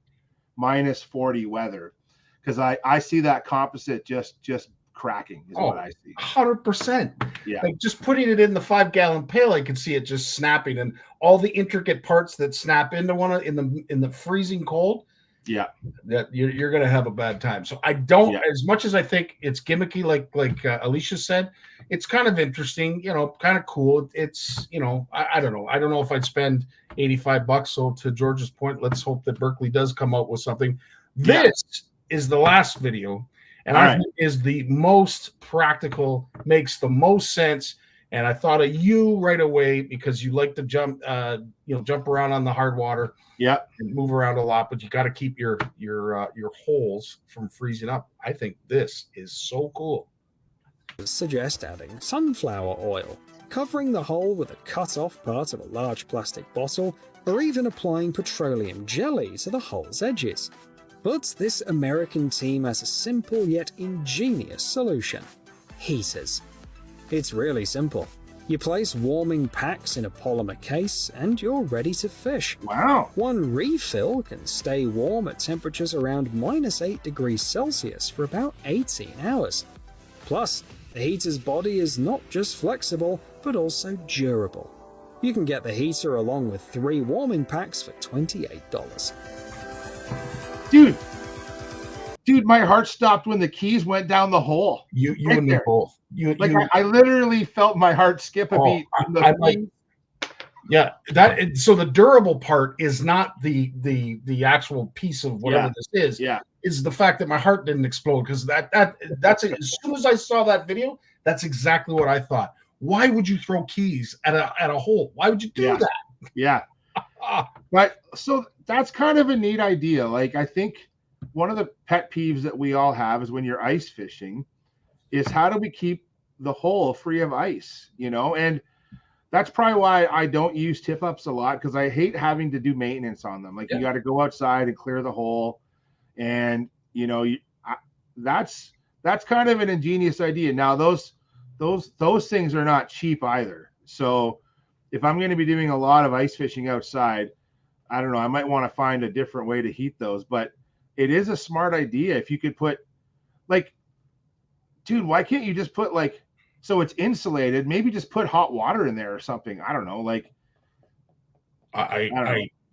-40 weather, because I see that composite just cracking is what I see. 100%. Yeah. Like just putting it in the 5-gallon pail, I can see it just snapping, and all the intricate parts that snap into one in the freezing cold. Yeah. That you're going to have a bad time. So I don't, as much as I think it's gimmicky, like Alicia said, it's kind of interesting, kind of cool. It's, I don't know. I don't know if I'd spend $85. So to George's point, let's hope that Berkeley does come out with something. This is the last video, and I think is the most practical, makes the most sense. And I thought of you right away because you like to jump around on the hard water. Yeah, and move around a lot, but you got to keep your holes from freezing up. I think this is so cool. Suggest adding sunflower oil, covering the hole with a cut-off part of a large plastic bottle, or even applying petroleum jelly to the hole's edges. But this American team has a simple yet ingenious solution: heaters. It's really simple. You place warming packs in a polymer case and you're ready to fish. Wow. One refill can stay warm at temperatures around -8 degrees Celsius for about 18 hours. Plus, the heater's body is not just flexible, but also durable. You can get the heater along with 3 warming packs for $28. Dude, my heart stopped when the keys went down the hole. You and me both. I literally felt my heart skip a beat. So the durable part is not the actual piece of whatever this is. Yeah, is the fact that my heart didn't explode, because that's it. As soon as I saw that video, that's exactly what I thought. Why would you throw keys at a hole? Why would you do that? Yeah. But so that's kind of a neat idea. Like, I think one of the pet peeves that we all have is when you're ice fishing is how do we keep the hole free of ice, and that's probably why I don't use tip ups a lot, because I hate having to do maintenance on them. Like, you got to go outside and clear the hole, and that's kind of an ingenious idea. Now those things are not cheap either. So if I'm going to be doing a lot of ice fishing outside, I don't know, I might want to find a different way to heat those, but it is a smart idea. If you could put, like, dude, why can't you just put, so it's insulated, maybe just put hot water in there or something. I don't know. Like, I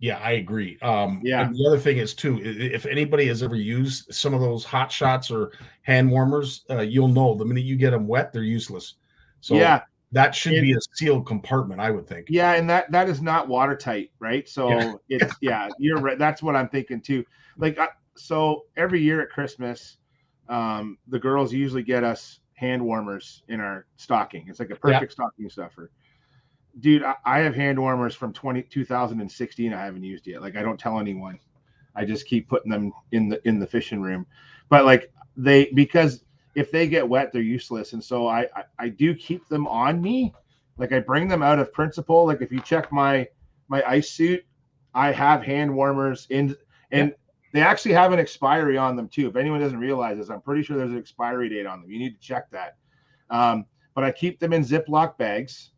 agree. And the other thing is too, if anybody has ever used some of those hot shots or hand warmers, you'll know the minute you get them wet, they're useless. So that should be a sealed compartment, I would think. Yeah, and that is not watertight, right? So it's you're right. That's what I'm thinking too. Like, so every year at Christmas, the girls usually get us hand warmers in our stocking. It's like a perfect stocking stuffer. Dude, I have hand warmers from 2016 I haven't used yet. Like, I don't tell anyone. I just keep putting them in the fishing room. But like, because if they get wet, they're useless. And so I do keep them on me. Like, I bring them out of principle. Like, if you check my ice suit, I have hand warmers in, and they actually have an expiry on them too. If anyone doesn't realize this, I'm pretty sure there's an expiry date on them. You need to check that. But I keep them in Ziploc bags.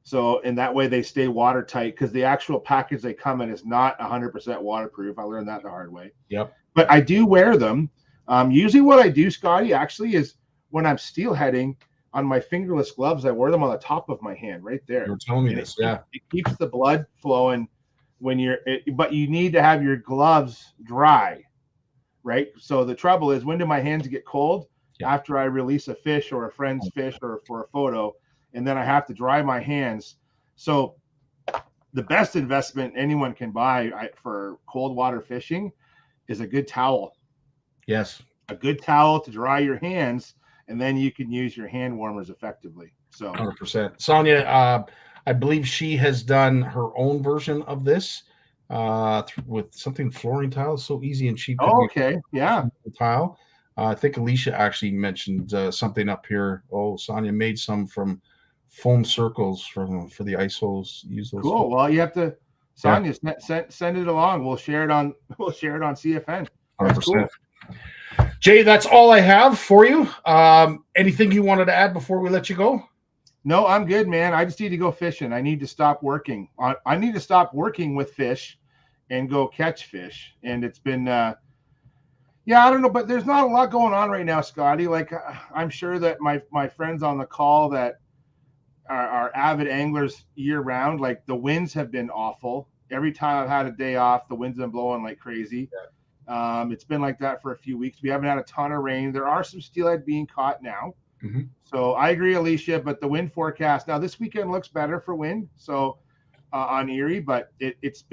So, and that way they stay watertight, because the actual package they come in is not 100% waterproof. I learned that the hard way. Yep. But I do wear them. Usually what I do, Scottie, actually, is when I'm steelheading on my fingerless gloves, I wear them on the top of my hand right there. You were telling me this. It keeps the blood flowing when but you need to have your gloves dry, right? So the trouble is, when do my hands get cold? After I release a fish or a friend's fish or for a photo, and then I have to dry my hands. So the best investment anyone can buy for cold water fishing is a good towel. Yes. A good towel to dry your hands, and then you can use your hand warmers effectively. So 100%. Sonia, I believe she has done her own version of this with something flooring tile. It's so easy and cheap. Oh, okay. Yeah. Tile. I think Alicia actually mentioned something up here. Oh, Sonia made some from foam circles for the ice holes. Use those. Cool. Well, you have to, Sonia, send it along. We'll share it on CFN. 100%. Jay, that's all I have for you. Anything you wanted to add before we let you go? No, I'm good, man. I just need to go fishing. I need to stop working. I need to stop working with fish and go catch fish. And it's been, I don't know, but there's not a lot going on right now, Scotty. Like, I'm sure that my friends on the call that are avid anglers year round, like the winds have been awful. Every time I've had a day off, the wind's been blowing like crazy. Yeah. It's been like that for a few weeks. We haven't had a ton of rain. There are some steelhead being caught now. Mm-hmm. So I agree, Alicia, but the wind forecast now this weekend looks better for wind. So on Erie, but it's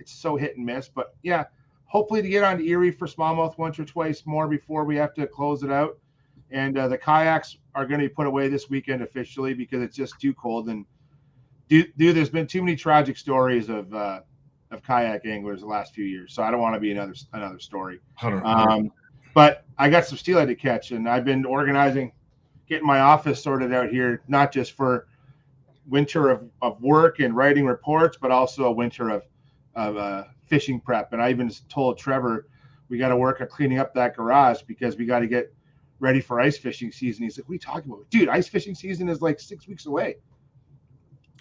so hit and miss. But yeah, hopefully to get on to Erie for smallmouth once or twice more before we have to close it out. And the kayaks are going to be put away this weekend officially because it's just too cold. And there's been too many tragic stories of kayak anglers the last few years. So I don't want to be another story. But I got some steelhead to catch, and I've been organizing, getting my office sorted out here, not just for winter of work and writing reports, but also a winter of fishing prep. And I even told Trevor we got to work on cleaning up that garage because we got to get ready for ice fishing season. He's like, "What are you talking about, dude? Ice fishing season is like 6 weeks away.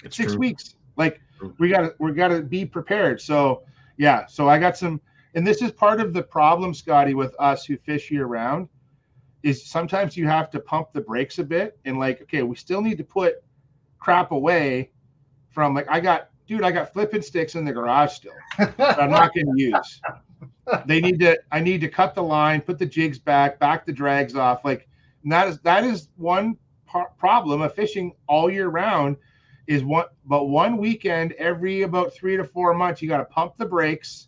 It's 6 weeks. Like we gotta be prepared." So yeah, so I got some, and this is part of the problem, Scotty, with us who fish year round, is sometimes you have to pump the brakes a bit and like, okay, we still need to put crap away from like, I got flipping sticks in the garage still that I'm not going to use. I need to cut the line, put the jigs back the drags off. Like, and that is one problem of fishing all year round is one weekend every about 3 to 4 months, you got to pump the brakes.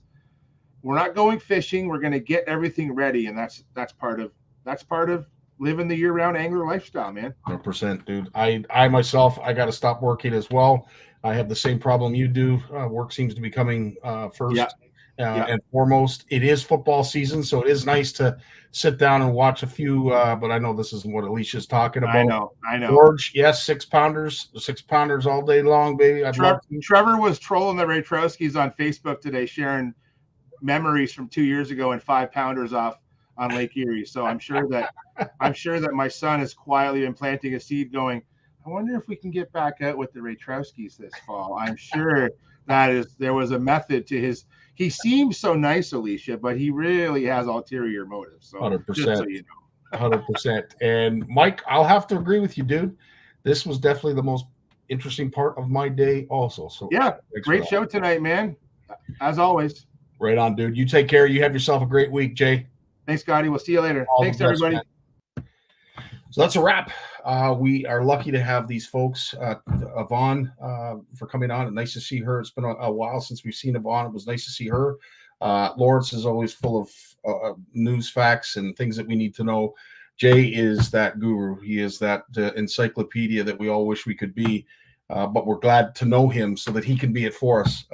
We're not going fishing. We're going to get everything ready. And that's part of living the year-round angler lifestyle, man. 100%, dude. I myself, I got to stop working as well. I have the same problem you do. Work seems to be coming first and foremost. It is football season, so it is nice to sit down and watch a few. But I know this isn't what Alicia's talking about. I know. George, yes, 6 pounders all day long, baby. Trevor was trolling the Raytrowskis on Facebook today, sharing memories from 2 years ago and 5 pounders off on Lake Erie. So I'm sure that my son is quietly implanting a seed going, I wonder if we can get back out with the Raytrowskis this fall. I'm sure there was a method to his. He seems so nice, Alicia, but he really has ulterior motives. So 100%. Just so you know. 100%. And Mike, I'll have to agree with you, dude. This was definitely the most interesting part of my day also. So yeah, great show tonight, man. As always. Right on, dude. You take care. You have yourself a great week, Jay. Thanks, Scotty. We'll see you later. Thanks, everybody. Man. So that's a wrap. We are lucky to have these folks. Yvonne, for coming on. And nice to see her. It's been a while since we've seen Yvonne. It was nice to see her. Lawrence is always full of news, facts, and things that we need to know. Jay is that guru. He is that encyclopedia that we all wish we could be. But we're glad to know him so that he can be it for us.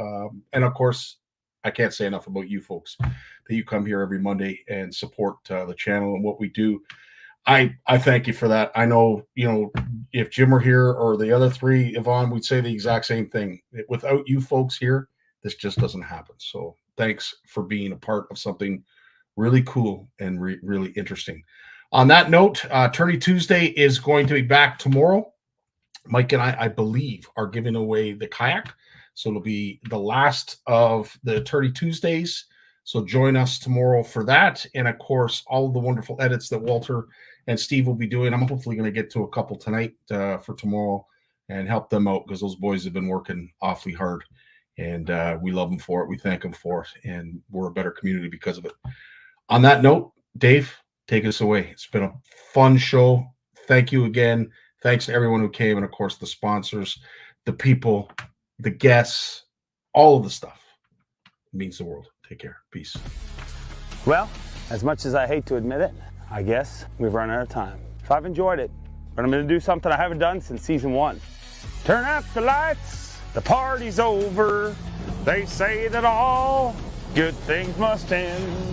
And of course, I can't say enough about you folks that you come here every Monday and support the channel and what we do. I thank you for that. I know, if Jim were here or the other three, Yvonne, we'd say the exact same thing. Without you folks here, this just doesn't happen. So thanks for being a part of something really cool and really interesting. On that note, Tourney Tuesday is going to be back tomorrow. Mike and I believe, are giving away the kayak. So it'll be the last of the Tourney Tuesdays. So join us tomorrow for that. And of course, all of the wonderful edits that Walter and Steve will be doing. I'm hopefully going to get to a couple tonight for tomorrow and help them out because those boys have been working awfully hard. And we love them for it. We thank them for it. And we're a better community because of it. On that note, Dave, take us away. It's been a fun show. Thank you again. Thanks to everyone who came. And of course, the sponsors, the people, the guests, all of the stuff. It means the world. Take care. Peace. Well, as much as I hate to admit it, I guess we've run out of time. So I've enjoyed it, but I'm going to do something I haven't done since season 1. Turn out the lights. The party's over. They say that all good things must end.